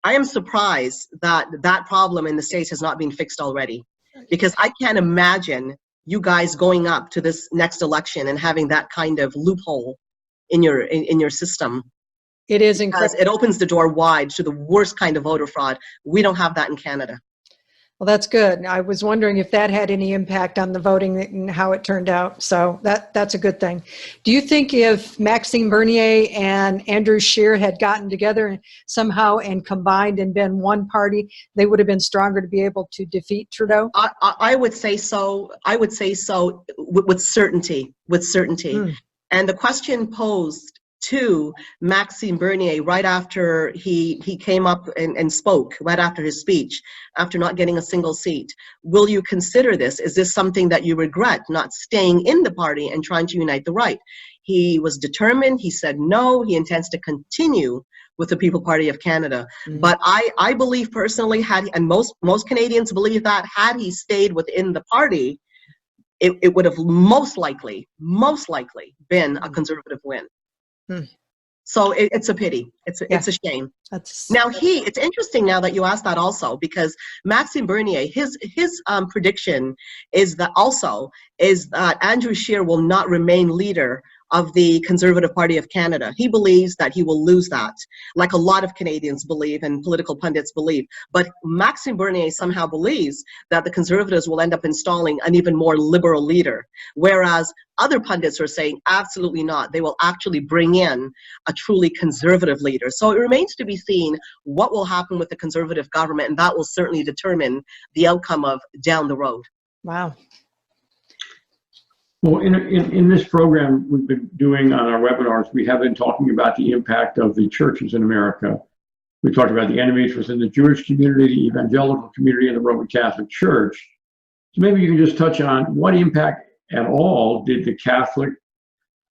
am surprised that that problem in the States has not been fixed already, because I can't imagine you guys going up to this next election and having that kind of loophole in your system. It is because incredible. it opens the door wide to the worst kind of voter fraud. We don't have that in Canada. Well, that's good. I was wondering if that had any impact on the voting and how it turned out. So that's a good thing. Do you think if Maxime Bernier and Andrew Scheer had gotten together somehow and combined and been one party, they would have been stronger to be able to defeat Trudeau? I would say so. I would say so with certainty. With certainty. And the question posed to Maxime Bernier right after he came up and spoke, right after his speech, after not getting a single seat. Will you consider this? Is this something that you regret, not staying in the party and trying to unite the right? He was determined. He said no. He intends to continue with the People Party of Canada. But I believe personally, and most Canadians believe that, had he stayed within the party, it would have most likely been a conservative win. So it's a pity. It's a shame. Now it's interesting now that you asked that also, because Maxime Bernier, his prediction is that Andrew Scheer will not remain leader of the Conservative Party of Canada. He believes that he will lose that, like a lot of Canadians believe and political pundits believe. But Maxime Bernier somehow believes that the Conservatives will end up installing an even more liberal leader, whereas other pundits are saying absolutely not. They will actually bring in a truly conservative leader. So it remains to be seen what will happen with the Conservative government, and that will certainly determine the outcome of down the road. Wow. Well, in this program we've been doing on our webinars, we have been talking about the impact of the churches in America. We talked about the enemies within the Jewish community, the evangelical community, and the Roman Catholic Church. So maybe you can just touch on what impact at all did the Catholic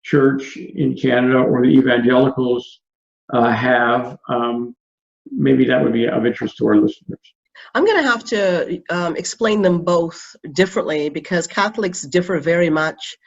Church in Canada or the evangelicals have? Maybe that would be of interest to our listeners. I'm going to have to explain them both differently, because Catholics differ very much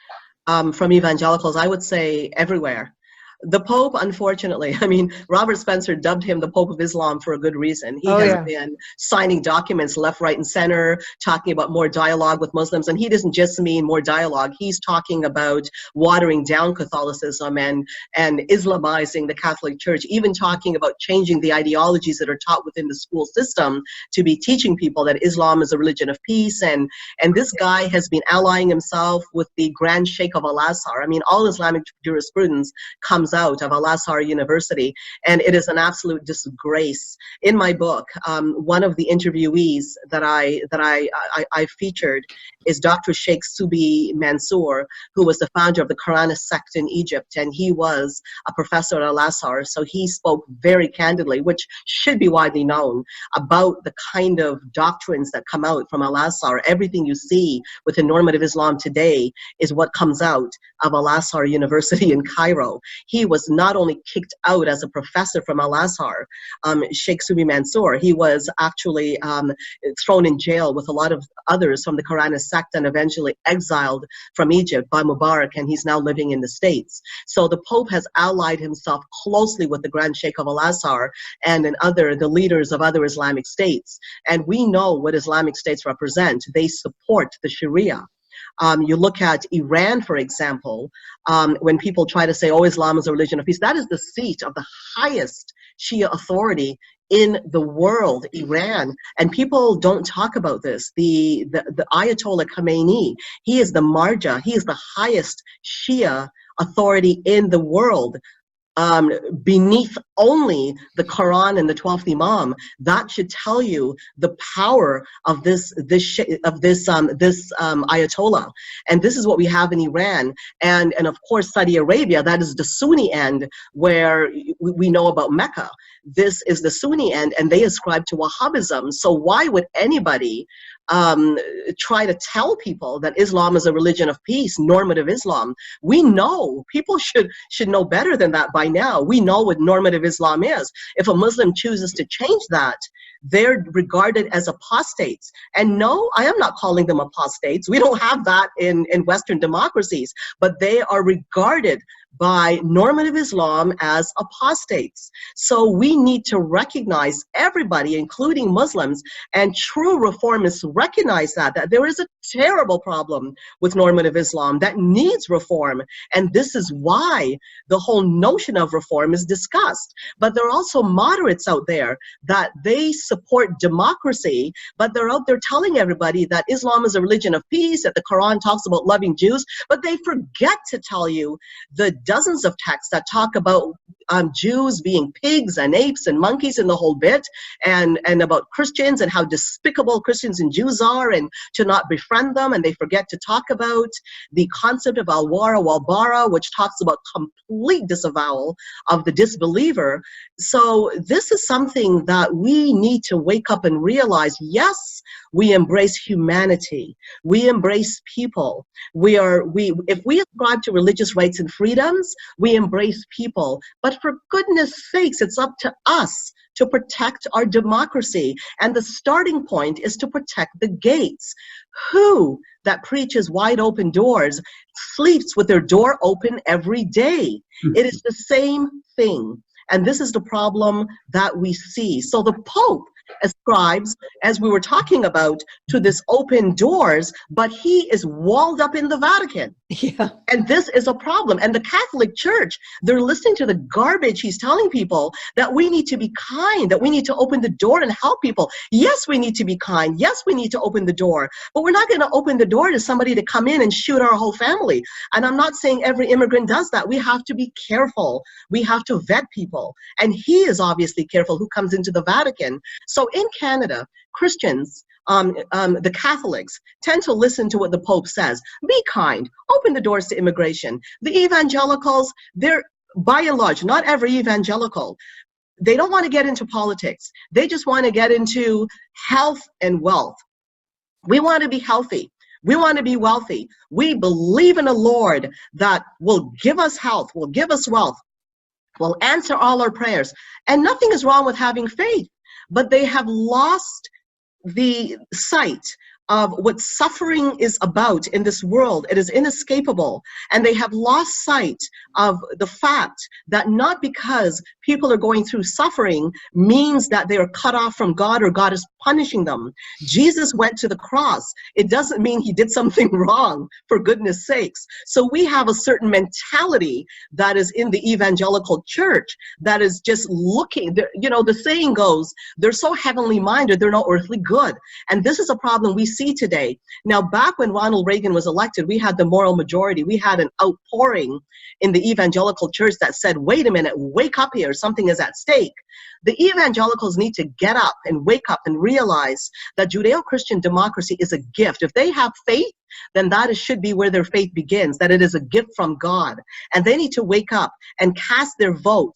from evangelicals, I would say everywhere. The Pope, unfortunately, I mean, Robert Spencer dubbed him the Pope of Islam for a good reason. He has been signing documents left, right, and center, talking about more dialogue with Muslims. And he doesn't just mean more dialogue. He's talking about watering down Catholicism and Islamizing the Catholic Church, even talking about changing the ideologies that are taught within the school system to be teaching people that Islam is a religion of peace. And this guy has been allying himself with the Grand Sheikh of Al-Azhar. I mean, all Islamic jurisprudence comes comes out of Al-Azhar University, and it is an absolute disgrace. In my book, one of the interviewees that I featured is Dr. Sheikh Subi Mansour, who was the founder of the Quranist sect in Egypt, and he was a professor at Al-Azhar. So he spoke very candidly, which should be widely known, about the kind of doctrines that come out from Al-Azhar. Everything you see within normative Islam today is what comes out of Al-Azhar University in Cairo. He was not only kicked out as a professor from Al-Azhar, Sheikh Subi Mansour, he was actually thrown in jail with a lot of others from the Quranist sect and eventually exiled from Egypt by Mubarak, and he's now living in the States. So the Pope has allied himself closely with the Grand Sheikh of Al-Azhar and the leaders of other Islamic states. And we know what Islamic states represent. They support the Sharia. You look at Iran, for example, when people try to say, oh, Islam is a religion of peace, that is the seat of the highest Shia authority in the world, Iran. And people don't talk about this. The Ayatollah Khamenei, he is the Marja, he is the highest Shia authority in the world. Beneath only the Quran and the 12th Imam. That should tell you the power of this Ayatollah. And this is what we have in Iran, and of course Saudi Arabia. That is the Sunni end, where we know about Mecca. This is the Sunni end, and they ascribe to Wahhabism. So why would anybody try to tell people that Islam is a religion of peace, normative Islam? We know, people should know better than that by now. We know what normative Islam is. If a Muslim chooses to change that, they're regarded as apostates. And no, I am not calling them apostates. We don't have that in Western democracies, but they are regarded by normative Islam as apostates. So we need to recognize, everybody, including Muslims, and true reformists recognize that there is a terrible problem with normative Islam that needs reform. And this is why the whole notion of reform is discussed. But there are also moderates out there that they support democracy, but they're out there telling everybody that Islam is a religion of peace, that the Quran talks about loving Jews, but they forget to tell you the dozens of texts that talk about Jews being pigs and apes and monkeys and the whole bit, and about Christians and how despicable Christians and Jews are, and to not befriend them. And they forget to talk about the concept of al-wara wal-bara, which talks about complete disavowal of the disbeliever. So this is something that we need to wake up and realize. Yes, we embrace humanity. We embrace people. If we ascribe to religious rights and freedoms, we embrace people. But for goodness sakes, it's up to us to protect our democracy. And the starting point is to protect the gates. Who that preaches wide open doors sleeps with their door open every day? It is the same thing. And this is the problem that we see. So the Pope ascribes, as we were talking about, to this open doors, but he is walled up in the Vatican. Yeah. And this is a problem. And the Catholic Church, they're listening to the garbage he's telling people, that we need to be kind, that we need to open the door and help people. Yes, we need to be kind. Yes, we need to open the door. But we're not going to open the door to somebody to come in and shoot our whole family. And I'm not saying every immigrant does that. We have to be careful. We have to vet people. And he is obviously careful who comes into the Vatican. So in Canada, Christians, the Catholics, tend to listen to what the Pope says. Be kind. Open the doors to immigration. The evangelicals, they're, by and large, not every evangelical, they don't want to get into politics. They just want to get into health and wealth. We want to be healthy. We want to be wealthy. We believe in a Lord that will give us health, will give us wealth, will answer all our prayers. And nothing is wrong with having faith. But they have lost the sight of what suffering is about in this world. It is inescapable. And they have lost sight of the fact that not because people are going through suffering means that they are cut off from God or God is punishing them. Jesus went to the cross. It doesn't mean he did something wrong, for goodness sakes. So we have a certain mentality that is in the evangelical church that is just looking, you know, the saying goes, they're so heavenly minded, they're no earthly good. And this is a problem we see see today. Now, back when Ronald Reagan was elected, we had the moral majority. We had an outpouring in the evangelical church that said, wait a minute, wake up here, something is at stake. The evangelicals need to get up and wake up and realize that Judeo-Christian democracy is a gift. If they have faith, then that should be where their faith begins, that it is a gift from God. And they need to wake up and cast their vote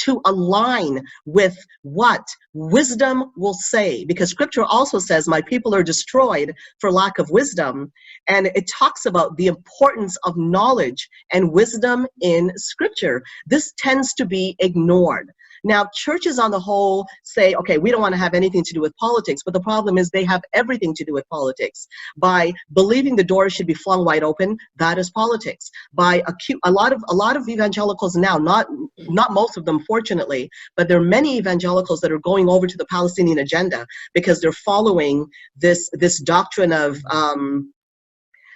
to align with what wisdom will say, because scripture also says my people are destroyed for lack of wisdom, and it talks about the importance of knowledge and wisdom in scripture. This tends to be ignored. Now, churches on the whole say, okay, we don't want to have anything to do with politics, but the problem is they have everything to do with politics. By believing the door should be flung wide open, that is politics. By a lot of evangelicals now, not most of them, fortunately, but there are many evangelicals that are going over to the Palestinian agenda because they're following this doctrine of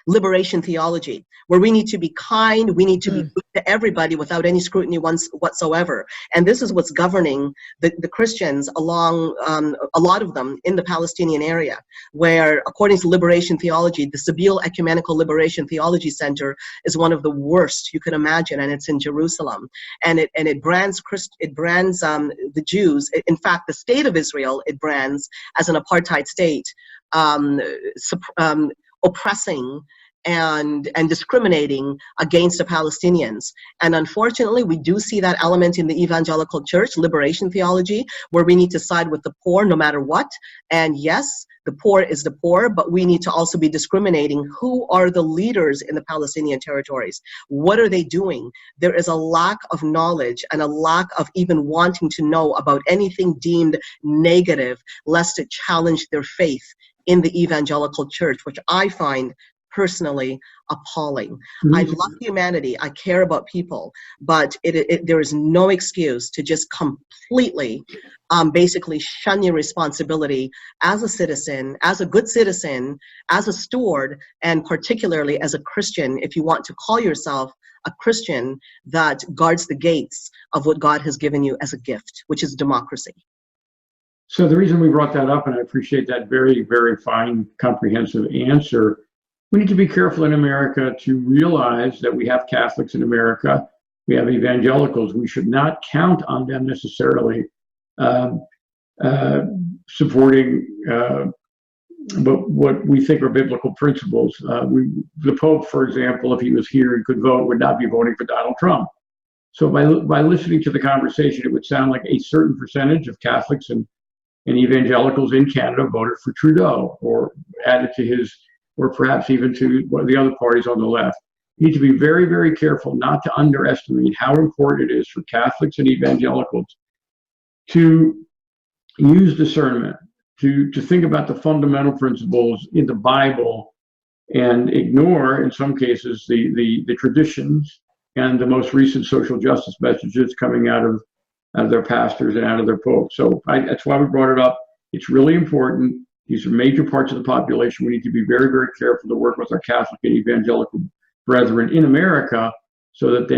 liberation theology, where we need to be kind, we need to be good to everybody without any scrutiny whatsoever. And this is what's governing the Christians along, a lot of them in the Palestinian area, where according to liberation theology, the Sabeel Ecumenical Liberation Theology Center is one of the worst you can imagine, and it's in Jerusalem. And it brands the Jews, in fact, the state of Israel, it brands as an apartheid state, oppressing and discriminating against the Palestinians. And unfortunately, we do see that element in the evangelical church, liberation theology, where we need to side with the poor no matter what. And yes, the poor is the poor, but we need to also be discriminating who are the leaders in the Palestinian territories. What are they doing? There is a lack of knowledge and a lack of even wanting to know about anything deemed negative, lest it challenge their faith in the evangelical church, which I find personally appalling. I love humanity, I care about people, but there is no excuse to just completely basically shun your responsibility as a citizen, as a good citizen, as a steward, and particularly as a Christian, if you want to call yourself a Christian that guards the gates of what God has given you as a gift, which is democracy. So the reason we brought that up, and I appreciate that very, very fine, comprehensive answer, we need to be careful in America to realize that we have Catholics in America, we have evangelicals. We should not count on them necessarily supporting what we think are biblical principles. The Pope, for example, if he was here and could vote, would not be voting for Donald Trump. So by listening to the conversation, it would sound like a certain percentage of Catholics and evangelicals in Canada voted for Trudeau, or added to his, or perhaps even to one of the other parties on the left. You need to be very, very careful not to underestimate how important it is for Catholics and evangelicals to use discernment, to think about the fundamental principles in the Bible and ignore, in some cases, the traditions and the most recent social justice messages coming out of their pastors and out of their popes. So that's why we brought it up. It's really important. These are major parts of the population. We need to be very, very careful to work with our Catholic and evangelical brethren in America so that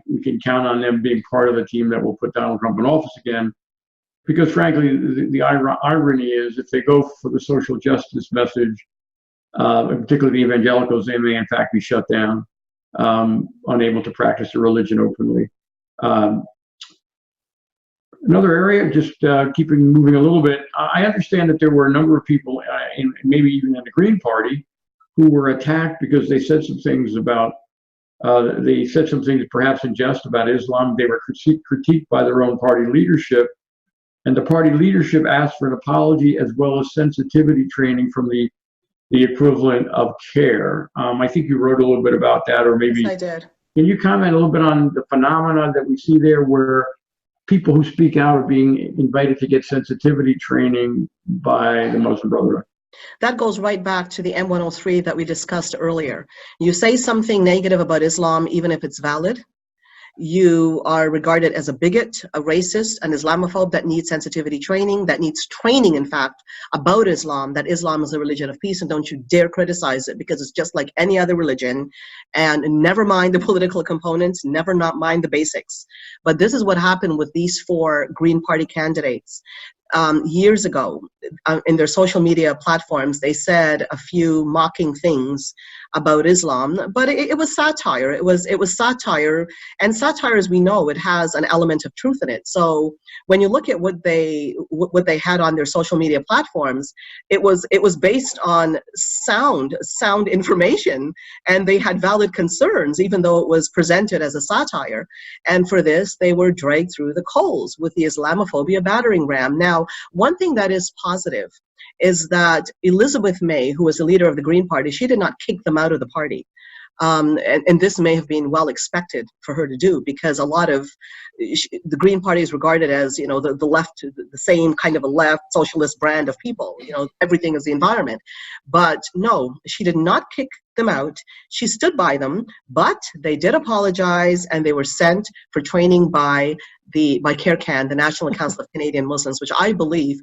we can count on them being part of the team that will put Donald Trump in office again. Because frankly, the irony is if they go for the social justice message, particularly the evangelicals, they may in fact be shut down, unable to practice their religion openly. Another area, just keeping moving a little bit, I understand that there were a number of people, maybe even in the Green Party, who were attacked because they said some things about, perhaps in jest about Islam. They were critiqued by their own party leadership, and the party leadership asked for an apology as well as sensitivity training from the equivalent of CARE. I think you wrote a little bit about that, or maybe— Yes, I did. Can you comment a little bit on the phenomena that we see there where people who speak out are being invited to get sensitivity training by the Muslim Brotherhood? That goes right back to the M103 that we discussed earlier. You say something negative about Islam, even if it's valid, you are regarded as a bigot, a racist, an Islamophobe that needs sensitivity training, that needs training, in fact, about Islam, that Islam is a religion of peace, and don't you dare criticize it because it's just like any other religion, and never mind the political components, never not mind the basics. But this is what happened with these 4 Green Party candidates. years ago, in their social media platforms, they said a few mocking things about Islam, but it was satire. It was satire, and satire, as we know, it has an element of truth in it. So when you look at what they had on their social media platforms, it was based on sound information, and they had valid concerns, even though it was presented as a satire. And for this, they were dragged through the coals with the Islamophobia battering ram. Now, one thing that is positive is that Elizabeth May, who was the leader of the Green Party, she did not kick them out of the party. And this may have been well expected for her to do, because a lot of the Green Party is regarded as, the left, the same kind of a left socialist brand of people, everything is the environment. But no, she did not kick them out. She stood by them, but they did apologize, and they were sent for training by CARECAN, the National Council of Canadian Muslims, which I believe,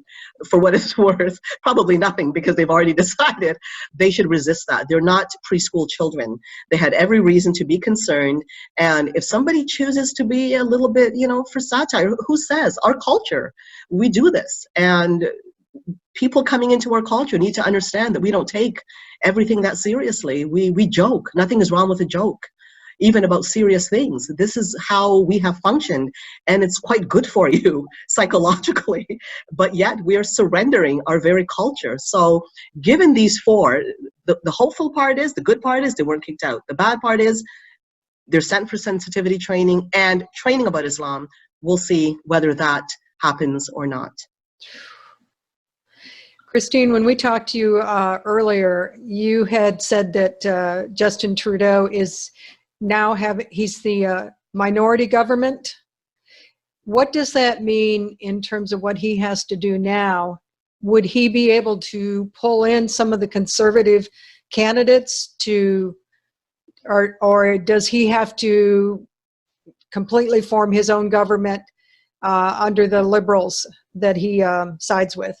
for what it's worth, probably nothing, because they've already decided they should resist that. They're not preschool children. They had every reason to be concerned. And if somebody chooses to be a little bit, for satire, who says? Our culture, we do this. And people coming into our culture need to understand that we don't take everything that seriously. We joke. Nothing is wrong with a joke, even about serious things. This is how we have functioned, and it's quite good for you psychologically, but yet we are surrendering our very culture. So given these four, the hopeful part is, the good part is they weren't kicked out. The bad part is they're sent for sensitivity training and training about Islam. We'll see whether that happens or not. Christine, when we talked to you earlier, you had said that Justin Trudeau is now he's the minority government. What does that mean in terms of what he has to do now? Would he be able to pull in some of the conservative candidates or does he have to completely form his own government under the Liberals that he sides with?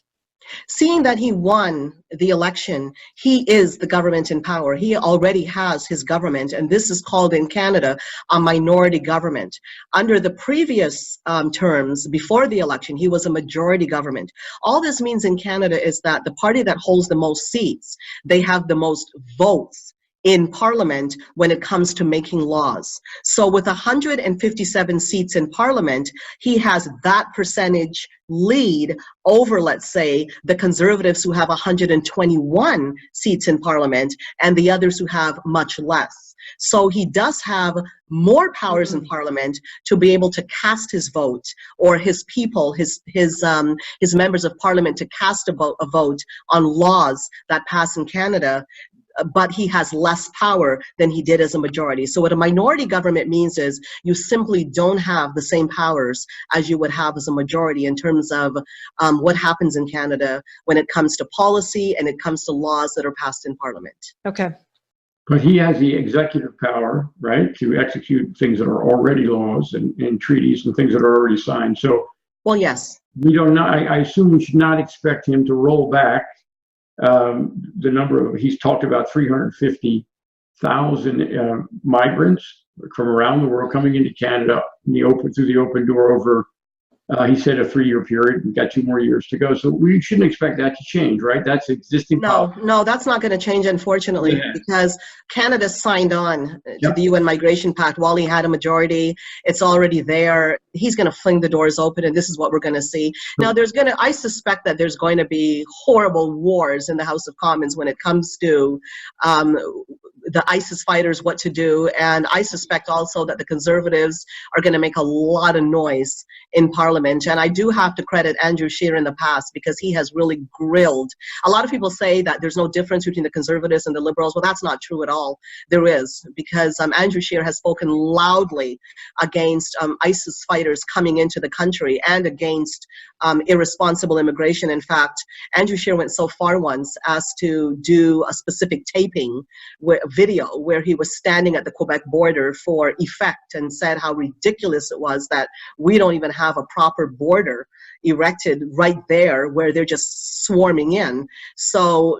Seeing that he won the election, he is the government in power. He already has his government, and this is called in Canada a minority government. Under the previous terms, before the election, he was a majority government. All this means in Canada is that the party that holds the most seats, they have the most votes in Parliament when it comes to making laws. So with 157 seats in Parliament, he has that percentage lead over, let's say, the Conservatives who have 121 seats in Parliament and the others who have much less. So he does have more powers in Parliament to be able to cast his vote, or his people, his members of Parliament to cast a vote on laws that pass in Canada. But he has less power than he did as a majority. So what a minority government means is you simply don't have the same powers as you would have as a majority in terms of what happens in Canada when it comes to policy and it comes to laws that are passed in Parliament. Okay. But he has the executive power, right, to execute things that are already laws and treaties and things that are already signed. So, well, yes. We don't know. I assume we should not expect him to roll back the number of, he's talked about 350,000 migrants from around the world coming into Canada through the open door over, he said, a 3-year period. We've got 2 more years to go. So we shouldn't expect that to change, right? That's existing policy. No, that's not going to change, unfortunately, because Canada signed on to the UN Migrant Pact while he had a majority. It's already there. He's going to fling the doors open, and this is what we're going to see. Now, I suspect that there's going to be horrible wars in the House of Commons when it comes to the ISIS fighters, what to do. And I suspect also that the Conservatives are going to make a lot of noise in Parliament. And I do have to credit Andrew Scheer in the past, because he has really grilled. A lot of people say that there's no difference between the Conservatives and the Liberals. Well, that's not true at all. There is, because Andrew Scheer has spoken loudly against ISIS fighters coming into the country and against irresponsible immigration. In fact, Andrew Scheer went so far once as to do a specific taping video where he was standing at the Quebec border for effect and said how ridiculous it was that we don't even have a proper border erected right there where they're just swarming in. So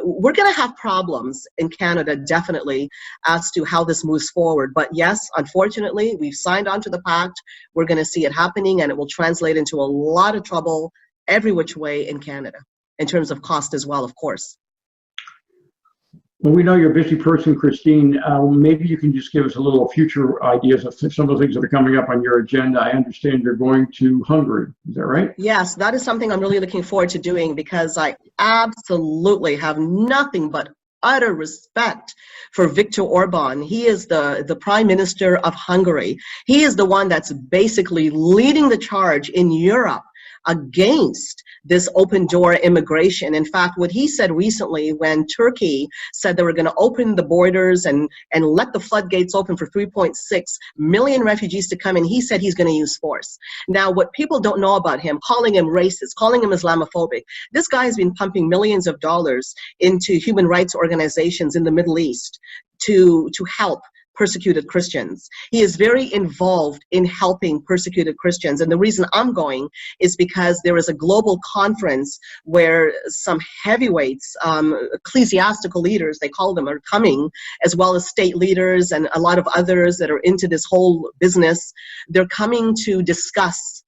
we're going to have problems in Canada, definitely, as to how this moves forward. But yes, unfortunately, we've signed on to the pact. We're going to see it happening, and it will translate into a lot of trouble every which way in Canada, in terms of cost as well, of course. Well, we know you're a busy person, Christine. Maybe you can just give us a little future ideas of some of the things that are coming up on your agenda. I understand you're going to Hungary. Is that right? Yes, that is something I'm really looking forward to doing, because I absolutely have nothing but utter respect for Viktor Orban. He is the Prime Minister of Hungary. He is the one that's basically leading the charge in Europe against this open door immigration. In fact, what he said recently when Turkey said they were going to open the borders and let the floodgates open for 3.6 million refugees to come in, he said he's going to use force. Now, what people don't know about him, calling him racist, calling him Islamophobic, this guy has been pumping millions of dollars into human rights organizations in the Middle East to help persecuted Christians. He is very involved in helping persecuted Christians. And the reason I'm going is because there is a global conference where some heavyweights, ecclesiastical leaders, they call them, are coming, as well as state leaders and a lot of others that are into this whole business. They're coming to discuss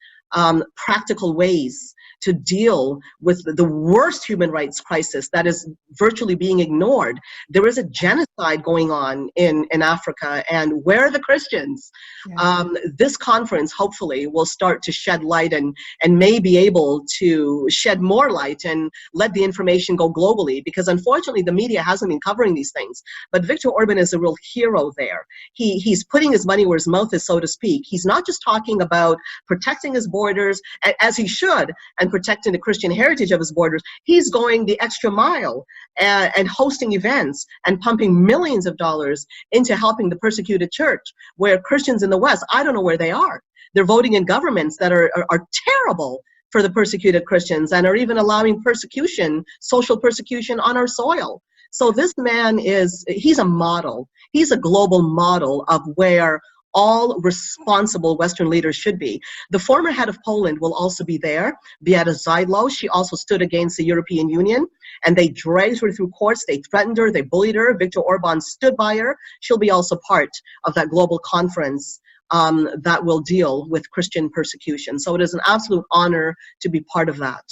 practical ways to deal with the worst human rights crisis that is virtually being ignored. There is a genocide going on in Africa, and where are the Christians? Yeah. This conference hopefully will start to shed light and may be able to shed more light and let the information go globally, because unfortunately the media hasn't been covering these things. But Viktor Orban is a real hero there. He's putting his money where his mouth is, so to speak. He's not just talking about protecting his borders, as he should, and protecting the Christian heritage of his borders. He's going the extra mile and hosting events and pumping millions of dollars into helping the persecuted church, where Christians in the West, I don't know where they are. They're voting in governments that are terrible for the persecuted Christians and are even allowing persecution, social persecution on our soil. So this man he's a model. He's a global model of where all responsible Western leaders should be. The former head of Poland will also be there, Beata Szydło. She also stood against the European Union, and they dragged her through courts. They threatened her, they bullied her. Viktor Orban stood by her. She'll be also part of that global conference that will deal with Christian persecution. So it is an absolute honor to be part of that.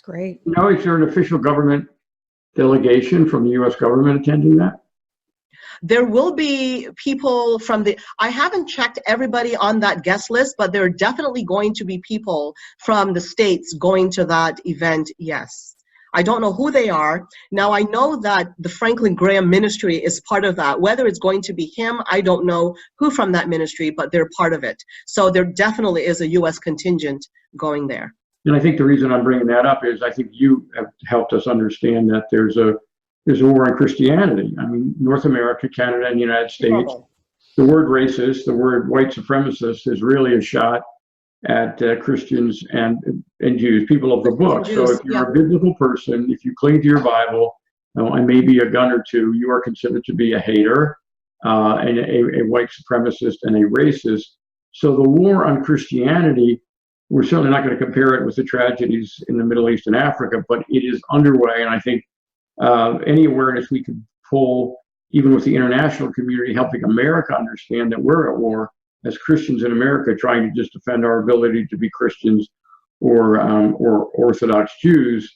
Great. Now, is there an official government delegation from the U.S. government attending that? There will be people from I haven't checked everybody on that guest list, but there are definitely going to be people from the States going to that event, yes. I don't know who they are. Now, I know that the Franklin Graham ministry is part of that. Whether it's going to be him, I don't know who from that ministry, but they're part of it. So there definitely is a U.S. contingent going there. And I think the reason I'm bringing that up is I think you have helped us understand that there's a war on Christianity. I mean, North America, Canada, and the United States, the word racist, the word white supremacist is really a shot at Christians and Jews, people of the book. Jews, so if you're a biblical person, if you cling to your Bible, and maybe a gun or two, you are considered to be a hater, and a white supremacist and a racist. So the war on Christianity, we're certainly not going to compare it with the tragedies in the Middle East and Africa, but it is underway, and I think any awareness we could pull, even with the international community, helping America understand that we're at war as Christians in America, trying to just defend our ability to be Christians or Orthodox Jews,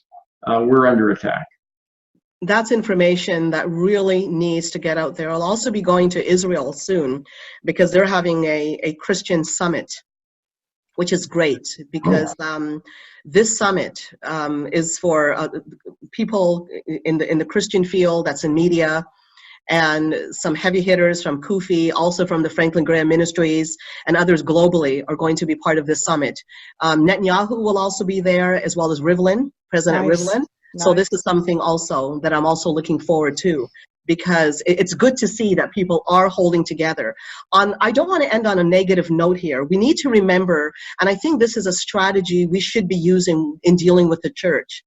we're under attack. That's information that really needs to get out there. I'll also be going to Israel soon because they're having a Christian summit, which is great because this summit is for people in the Christian field, that's in media, and some heavy hitters from Kufi, also from the Franklin Graham Ministries, and others globally are going to be part of this summit. Netanyahu will also be there, as well as Rivlin, President Rivlin. So this is something also that I'm also looking forward to, because it's good to see that people are holding together. I don't want to end on a negative note here. We need to remember, and I think this is a strategy we should be using in dealing with the church.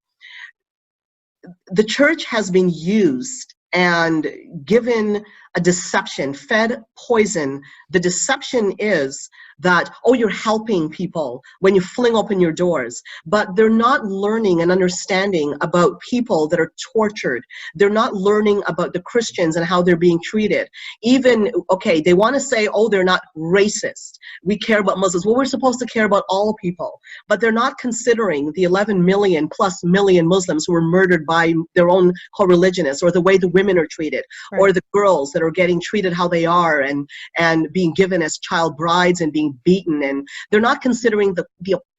The church has been used and given a deception, fed poison. The deception is that, oh, you're helping people when you fling open your doors, but they're not learning and understanding about people that are tortured. They're not learning about the Christians and how they're being treated. Even, okay, they want to say, oh, they're not racist. We care about Muslims. Well, we're supposed to care about all people, but they're not considering the 11 million plus million Muslims who were murdered by their own co-religionists, or the way the women are treated, right, or the girls that are getting treated how they are and being given as child brides and being beaten. And they're not considering the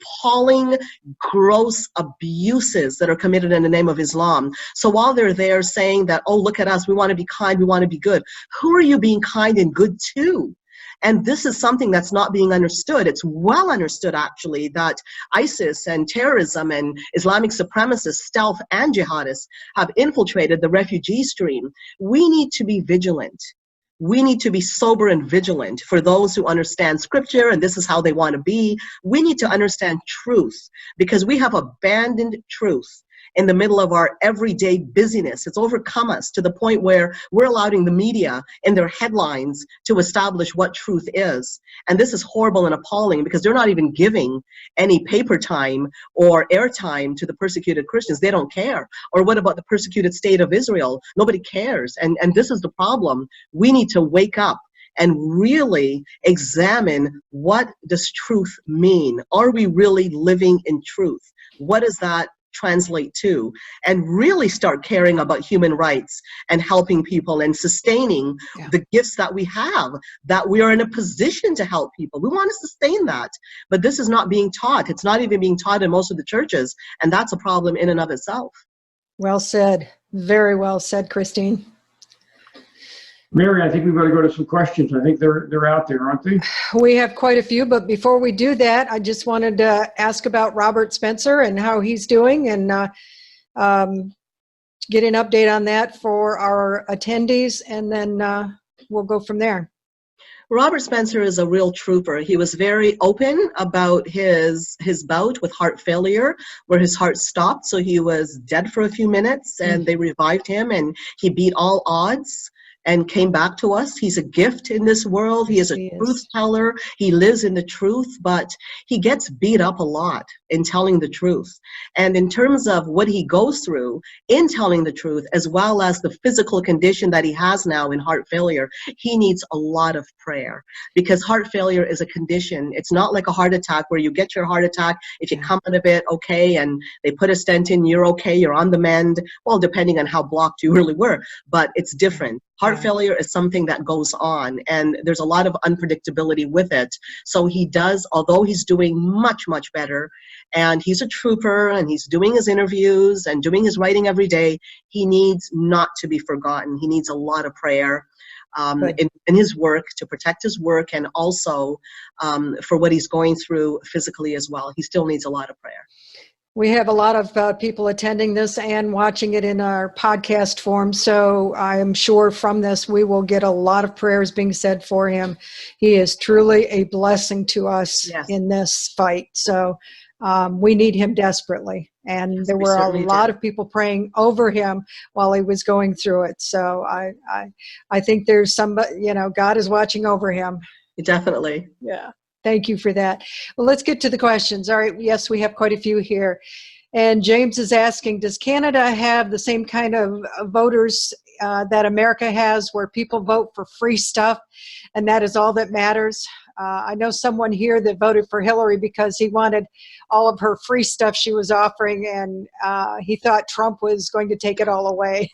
appalling, gross abuses that are committed in the name of Islam. So while they're there saying that, oh, look at us, we want to be kind, we want to be good, who are you being kind and good to? And this is something that's not being understood. It's well understood, actually, that ISIS and terrorism and Islamic supremacists, stealth and jihadists have infiltrated the refugee stream. We need to be vigilant. We need to be sober and vigilant for those who understand scripture, and this is how they want to be. We need to understand truth, because we have abandoned truth in the middle of our everyday busyness. It's overcome us to the point where we're allowing the media in their headlines to establish what truth is. And this is horrible and appalling, because they're not even giving any paper time or airtime to the persecuted Christians. They don't care. Or what about the persecuted state of Israel? Nobody cares. And this is the problem. We need to wake up and really examine, what does truth mean? Are we really living in truth? What does that translate to? And really start caring about human rights and helping people and sustaining the gifts that we have, that we are in a position to help people. We want to sustain that. But this is not being taught. It's not even being taught in most of the churches. And that's a problem in and of itself. Well said. Very well said, Christine. Mary, I think we better go to some questions. I think they're out there, aren't they? We have quite a few, but before we do that, I just wanted to ask about Robert Spencer and how he's doing, and get an update on that for our attendees, and then we'll go from there. Robert Spencer is a real trooper. He was very open about his bout with heart failure, where his heart stopped, so he was dead for a few minutes, and they revived him, and he beat all odds and came back to us. He's a gift in this world. He is a truth teller. He lives in the truth, but he gets beat up a lot in telling the truth. And in terms of what he goes through in telling the truth, as well as the physical condition that he has now in heart failure, he needs a lot of prayer, because heart failure is a condition. It's not like a heart attack where you get your heart attack, if you come out of it okay, and they put a stent in, you're okay, you're on the mend. Well, depending on how blocked you really were, but it's different. Heart failure is something that goes on, and there's a lot of unpredictability with it. So he does, although he's doing much, much better, and he's a trooper, and he's doing his interviews and doing his writing every day, he needs not to be forgotten. He needs a lot of prayer in his work, to protect his work, and also for what he's going through physically as well. He still needs a lot of prayer. We have a lot of people attending this and watching it in our podcast form, so I am sure from this we will get a lot of prayers being said for him. He is truly a blessing to us in this fight, so we need him desperately. And there were a lot of people praying over him while he was going through it. So I think there's somebody, God is watching over him. Definitely. Yeah. Thank you for that. Well, let's get to the questions. All right. Yes, we have quite a few here. And James is asking, does Canada have the same kind of voters that America has, where people vote for free stuff and that is all that matters? I know someone here that voted for Hillary because he wanted all of her free stuff she was offering, and he thought Trump was going to take it all away.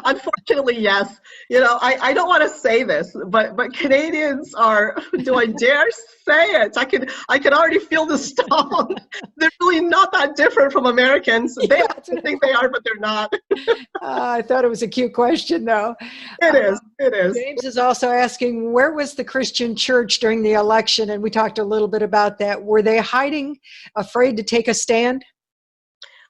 Unfortunately, yes. I don't want to say this, but Canadians are, do I dare say it? I can already feel the stall. They're really not that different from Americans. They think they are, but they're not. I thought it was a cute question, though. It is. James is also asking, where was the Christian church during the election? And we talked a little bit about that. Were they hiding, afraid to take a stand?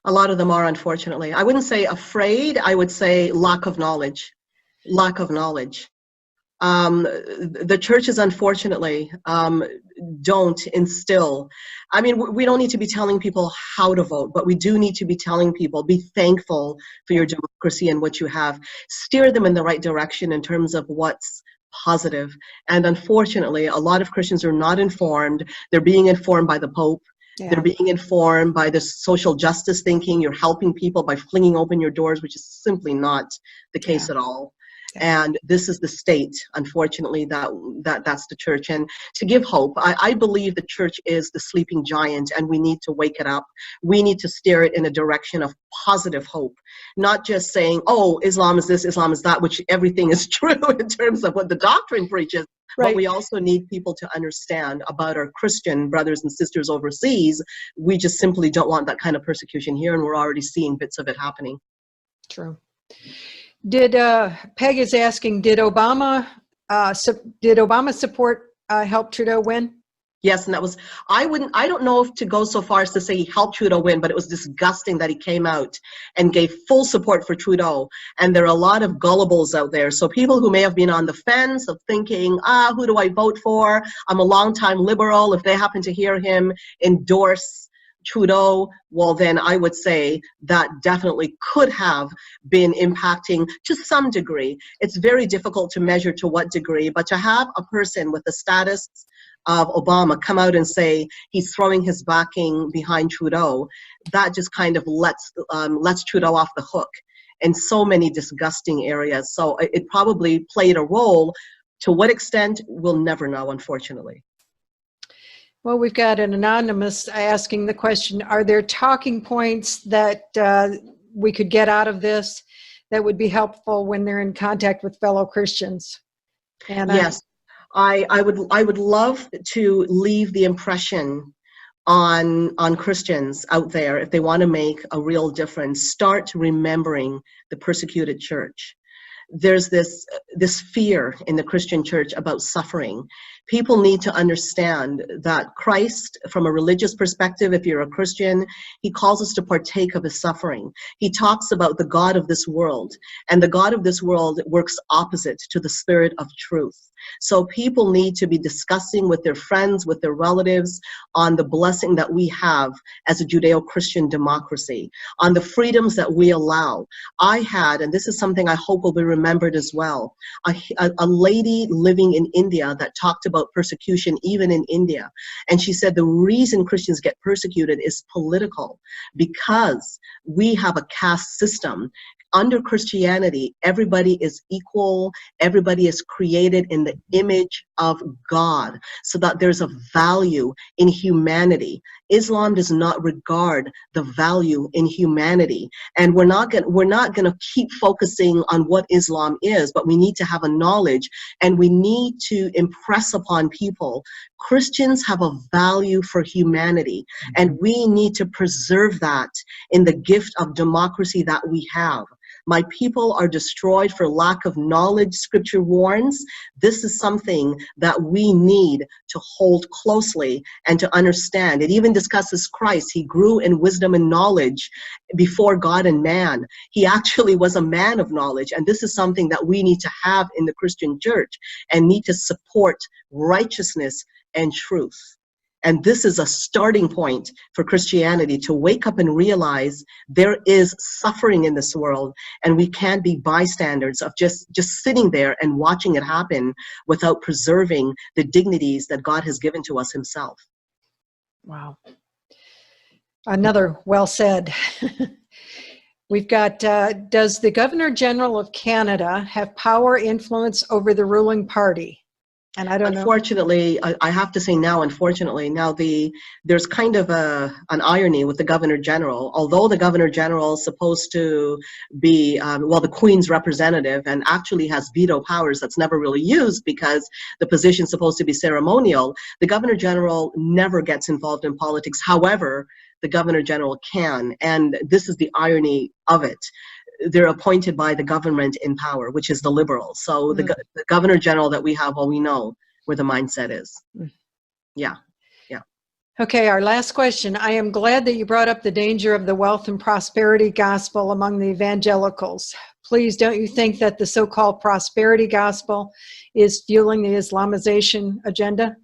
A lot of them are, unfortunately. I wouldn't say afraid. I would say lack of knowledge. Lack of knowledge. the churches, unfortunately, don't instill. I mean, we don't need to be telling people how to vote, but we do need to be telling people, be thankful for your democracy and what you have. Steer them in the right direction in terms of what's positive. And unfortunately, a lot of Christians are not informed. They're being informed by the Pope. Yeah. They're being informed by the social justice thinking. You're helping people by flinging open your doors, which is simply not the case at all. And this is the state, unfortunately, that's the church. And to give hope, I believe the church is the sleeping giant, and we need to wake it up. We need to steer it in a direction of positive hope, not just saying, oh, Islam is this, Islam is that, which everything is true in terms of what the doctrine preaches. Right. But we also need people to understand about our Christian brothers and sisters overseas. We just simply don't want that kind of persecution here, and we're already seeing bits of it happening. True. Did Peg is asking, did Obama support help Trudeau win? Yes, and that was, I don't know if to go so far as to say he helped Trudeau win, but it was disgusting that he came out and gave full support for Trudeau. And there are a lot of gullibles out there. So people who may have been on the fence of thinking, who do I vote for? I'm a longtime liberal. If they happen to hear him endorse Trudeau, well, then I would say that definitely could have been impacting to some degree. It's very difficult to measure to what degree, but to have a person with the status of Obama come out and say he's throwing his backing behind Trudeau, that just kind of lets Trudeau off the hook in so many disgusting areas. So it probably played a role. To what extent, we'll never know, unfortunately. Well, we've got an anonymous asking the question, are there talking points that we could get out of this that would be helpful when they're in contact with fellow Christians? And yes, I would love to leave the impression on Christians out there, if they want to make a real difference, start remembering the persecuted church. There's this fear in the Christian church about suffering. People need to understand that Christ, from a religious perspective, if you're a Christian, he calls us to partake of his suffering. He talks about the God of this world, and the God of this world works opposite to the spirit of truth. So people need to be discussing with their friends, with their relatives, on the blessing that we have as a Judeo-Christian democracy, on the freedoms that we allow. I had, and this is something I hope will be remembered as well, a lady living in India that talked about persecution even in India. And she said the reason Christians get persecuted is political, because we have a caste system. Under Christianity, everybody is equal, everybody is created in the image of God, so that there's a value in humanity. Islam does not regard the value in humanity, and we're not going to keep focusing on what Islam is, but we need to have a knowledge, and we need to impress upon people Christians have a value for humanity, and we need to preserve that in the gift of democracy that we have. My people are destroyed for lack of knowledge, Scripture warns. This is something that we need to hold closely and to understand. It even discusses Christ. He grew in wisdom and knowledge before God and man. He actually was a man of knowledge, and this is something that we need to have in the Christian church and need to support righteousness and truth. And this is a starting point for Christianity to wake up and realize there is suffering in this world, and we can't be bystanders of just sitting there and watching it happen without preserving the dignities that God has given to us himself. Wow. Another well said. We've got, does the Governor General of Canada have power, influence over the ruling party? And I don't know. Unfortunately, I have to say now, unfortunately, now there's kind of an irony with the Governor General. Although the Governor General is supposed to be, the Queen's representative and actually has veto powers that's never really used because the position's supposed to be ceremonial, the Governor General never gets involved in politics. However, the Governor General can, and this is the irony of it. They're appointed by the government in power, which is the Liberals. So the Governor General that we have, well, we know where the mindset is. Yeah, yeah. Okay, our last question. I am glad that you brought up the danger of the wealth and prosperity gospel among the evangelicals. Please, don't you think that the so-called prosperity gospel is fueling the Islamization agenda?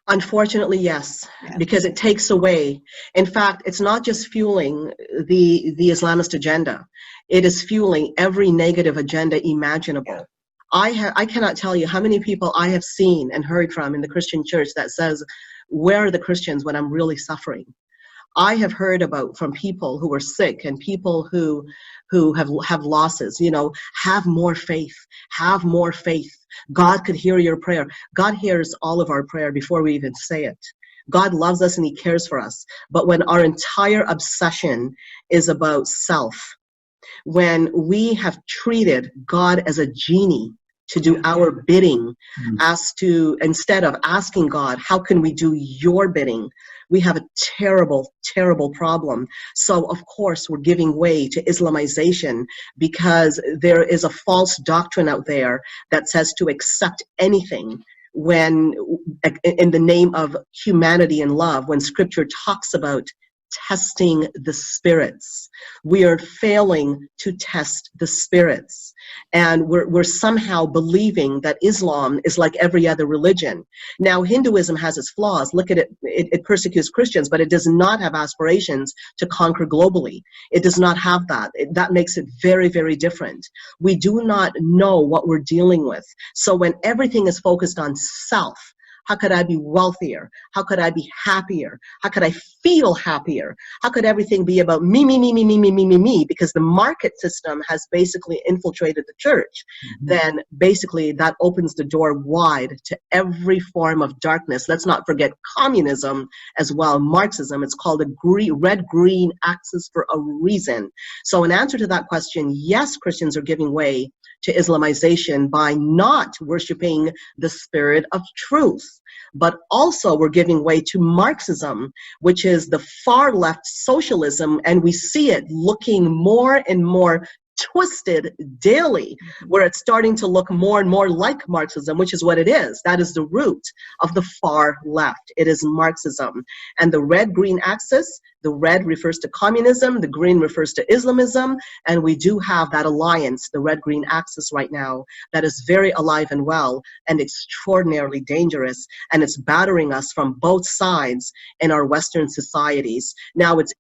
Unfortunately, yes, Yeah. because it takes away. In fact, it's not just fueling the Islamist agenda. It is fueling every negative agenda imaginable. I cannot tell you how many people I have seen and heard from in the Christian church that says, where are the Christians when I'm really suffering? I have heard about from people who are sick and people who have losses, you know, have more faith, have more faith. God could hear your prayer. God hears all of our prayer before we even say it. God loves us and he cares for us. But when our entire obsession is about self, when we have treated God as a genie to do our bidding, as to instead of asking God, how can we do your bidding? We have a terrible, terrible problem. So of course we're giving way to Islamization because there is a false doctrine out there that says to accept anything when in the name of humanity and love, when scripture talks about testing the spirits. We are failing to test the spirits. And we're somehow believing that Islam is like every other religion. Now, Hinduism has its flaws. Look at it. It persecutes Christians, but it does not have aspirations to conquer globally. It does not have that. That makes it very, very different. We do not know what we're dealing with. So when everything is focused on self, how could I be wealthier? How could I be happier? How could I feel happier? How could everything be about me, me, me, me, me, me, me, me, me? Because the market system has basically infiltrated the church. Then basically that opens the door wide to every form of darkness. Let's not forget communism as well, Marxism. It's called a red-green axis for a reason. So in answer to that question, yes, Christians are giving way to Islamization by not worshiping the spirit of truth. But also we're giving way to Marxism, which is the far left socialism, and we see it looking more and more twisted daily, where it's starting to look more and more like Marxism, which is what it is. That is the root of the far left. It is Marxism. And the red-green axis, the red refers to communism, the green refers to Islamism, and we do have that alliance, the red-green axis right now, that is very alive and well and extraordinarily dangerous, and it's battering us from both sides in our Western societies. Now, it's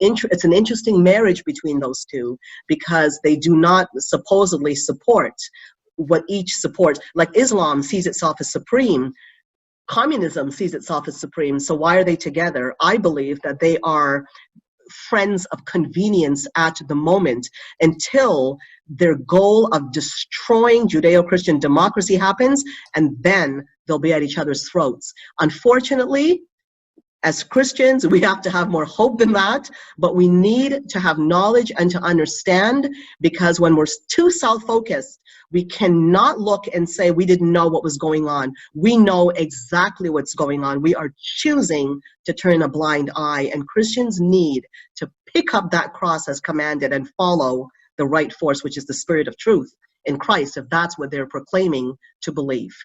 an interesting marriage between those two, because they do not supposedly support what each supports. Like Islam sees itself as supreme, communism sees itself as supreme. So why are they together? I believe that they are friends of convenience at the moment until their goal of destroying Judeo-Christian democracy happens, and then they'll be at each other's throats. Unfortunately, as Christians, we have to have more hope than that, but we need to have knowledge and to understand, because when we're too self-focused, we cannot look and say we didn't know what was going on. We know exactly what's going on. We are choosing to turn a blind eye, and Christians need to pick up that cross as commanded and follow the right force, which is the spirit of truth in Christ, if that's what they're proclaiming to believe.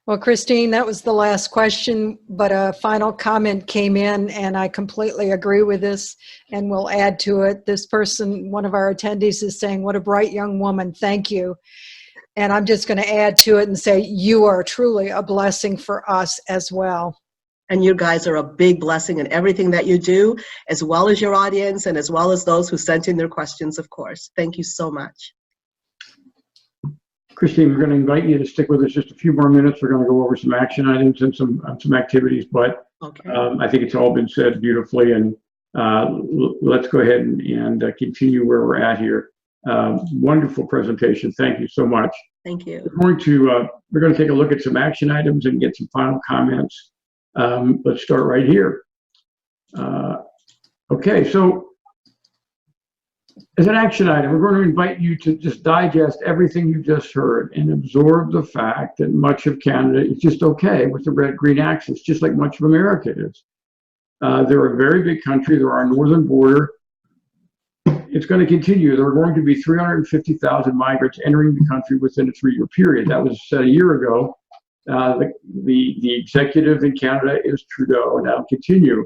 Well, Christine, that was the last question, but a final comment came in, and I completely agree with this and will add to it. This person, one of our attendees, is saying, what a bright young woman, thank you. And I'm just going to add to it and say, you are truly a blessing for us as well. And you guys are a big blessing in everything that you do, as well as your audience and as well as those who sent in their questions, of course. Thank you so much. Christine, we're going to invite you to stick with us just a few more minutes. We're going to go over some action items and some activities, but Okay. I think it's all been said beautifully, and let's go ahead and continue where we're at here. Wonderful presentation. Thank you so much. Thank you. We're going to take a look at some action items and get some final comments. Let's start right here. Okay, so as an action item, we're going to invite you to just digest everything you just heard and absorb the fact that much of Canada is just okay with the red-green axis, just like much of America is. They're a very big country. They're our northern border. It's going to continue. There are going to be 350,000 migrants entering the country within a 3-year period. That was said a year ago. The executive in Canada is Trudeau, and that'll continue.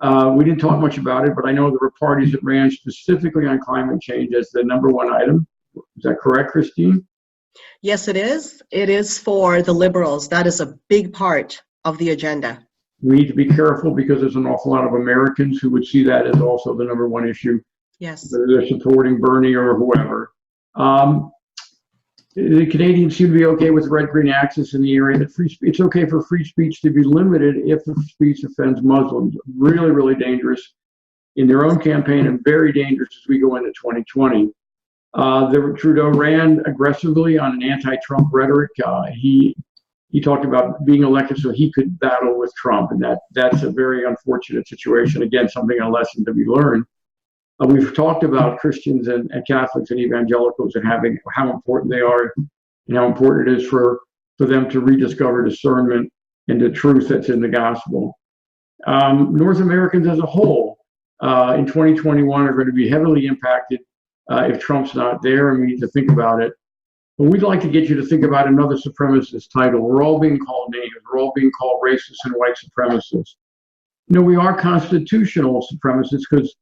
We didn't talk much about it, but I know there were parties that ran specifically on climate change as the #1 item. Is that correct, Christine? Yes, it is. It is for the Liberals. That is a big part of the agenda. We need to be careful because there's an awful lot of Americans who would see that as also the #1 issue. Yes. Whether they're supporting Bernie or whoever. The Canadians seem to be okay with red-green axis in the area that it's okay for free speech to be limited if the speech offends Muslims. Really, really dangerous in their own campaign and very dangerous as we go into 2020. Trudeau ran aggressively on an anti-Trump rhetoric. He talked about being elected so he could battle with Trump, and that's a very unfortunate situation. Again, a lesson to be learned. We've talked about Christians and Catholics and evangelicals and how important they are and how important it is for them to rediscover discernment and the truth that's in the gospel. North Americans as a whole in 2021 are going to be heavily impacted if Trump's not there, and we need to think about it. But we'd like to get you to think about another supremacist title. We're all being called names. We're all being called racist and white supremacists. We are constitutional supremacists because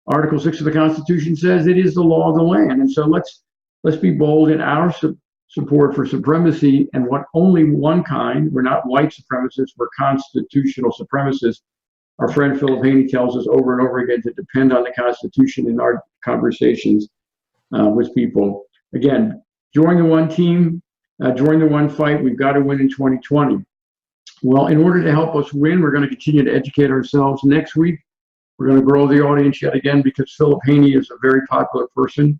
Article 6 of the Constitution says it is the law of the land. And so let's be bold in our support for supremacy and what only one kind. We're not white supremacists, we're constitutional supremacists. Our friend Philip Haney tells us over and over again to depend on the Constitution in our conversations with people. Again, join the one team, join the one fight. We've got to win in 2020. Well, in order to help us win, we're going to continue to educate ourselves. Next week, we're going to grow the audience yet again because Philip Haney is a very popular person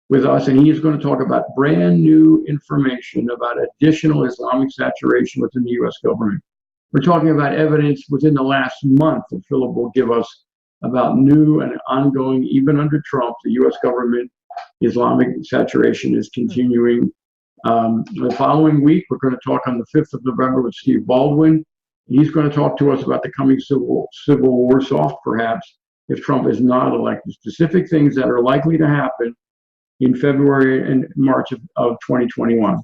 with us, and he is going to talk about brand new information about additional Islamic saturation within the U.S. government. We're talking about evidence within the last month that Philip will give us about new and ongoing, even under Trump, the U.S. government Islamic saturation is continuing. The following week, we're going to talk on the 5th of November with Steve Baldwin. He's going to talk to us about the coming civil war, soft perhaps, if Trump is not elected. Specific things that are likely to happen in February and March of 2021.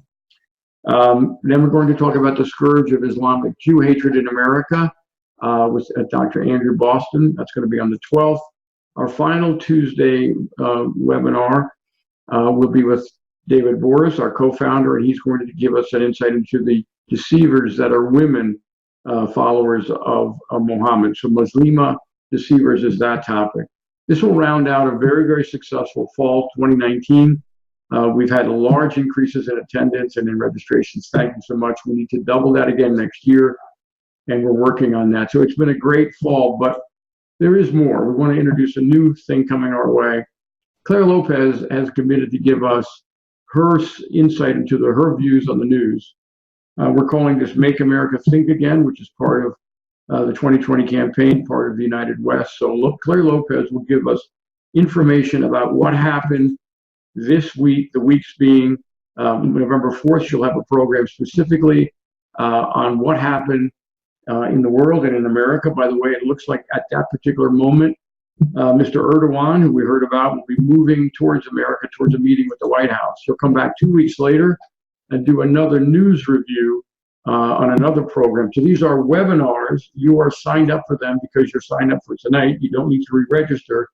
Then we're going to talk about the scourge of Islamic Jew hatred in America with Dr. Andrew Boston. That's going to be on the 12th. Our final Tuesday webinar will be with David Boris, our co-founder, and he's going to give us an insight into the deceivers that are women followers of Muhammad. So Muslima deceivers is that topic. This will round out a very, very successful fall 2019. We've had large increases in attendance and in registrations. Thank you so much. We need to double that again next year, and we're working on that. So it's been a great fall, but there is more. We want to introduce a new thing coming our way. Claire Lopez has committed to give us her insight into her views on the news. We're calling this Make America Think Again, which is part of the 2020 campaign, part of the United West. So Claire Lopez will give us information about what happened this week, the weeks being November 4th. She'll have a program specifically on what happened in the world and in America. By the way, it looks like at that particular moment, Mr. Erdogan, who we heard about, will be moving towards America, towards a meeting with the White House. He'll come back 2 weeks later and do another news review on another program. So these are webinars. You are signed up for them because you're signed up for tonight. You don't need to re-register,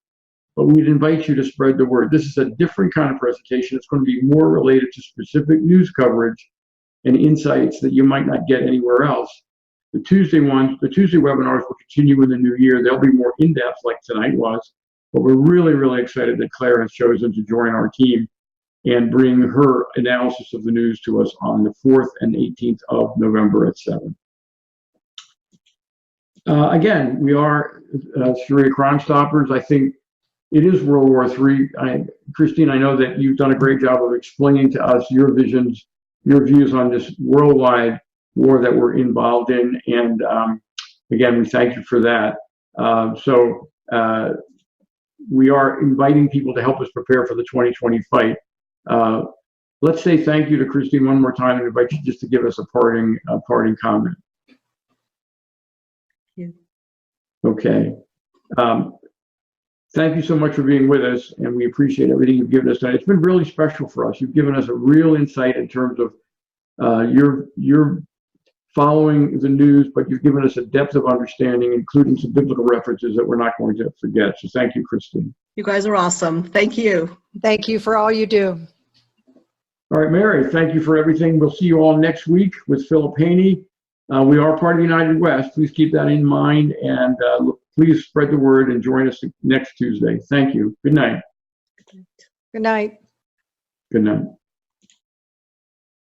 but we'd invite you to spread the word. This is a different kind of presentation. It's going to be more related to specific news coverage and insights that you might not get anywhere else. The Tuesday webinars will continue in the new year. They'll be more in-depth like tonight was, but we're really, really excited that Claire has chosen to join our team and bring her analysis of the news to us on the 4th and 18th of November at 7. Again, we are Sharia Crime Stoppers. I think it is World War III. Christine, I know that you've done a great job of explaining to us your visions, your views on this worldwide war that we're involved in. And again, we thank you for that. We are inviting people to help us prepare for the 2020 fight. Let's say thank you to Christine one more time and invite you just to give us a parting comment. Yeah. Okay. Thank you so much for being with us, and we appreciate everything you've given us tonight. It's been really special for us. You've given us a real insight in terms of your following the news, but you've given us a depth of understanding, including some biblical references that we're not going to forget. So thank you, Christine. You guys are awesome. Thank you. Thank you for all you do. All right, Mary, thank you for everything. We'll see you all next week with Philip Haney. We are part of the United West. Please keep that in mind, and please spread the word and join us next Tuesday. Thank you. Good night. Good night. Good night.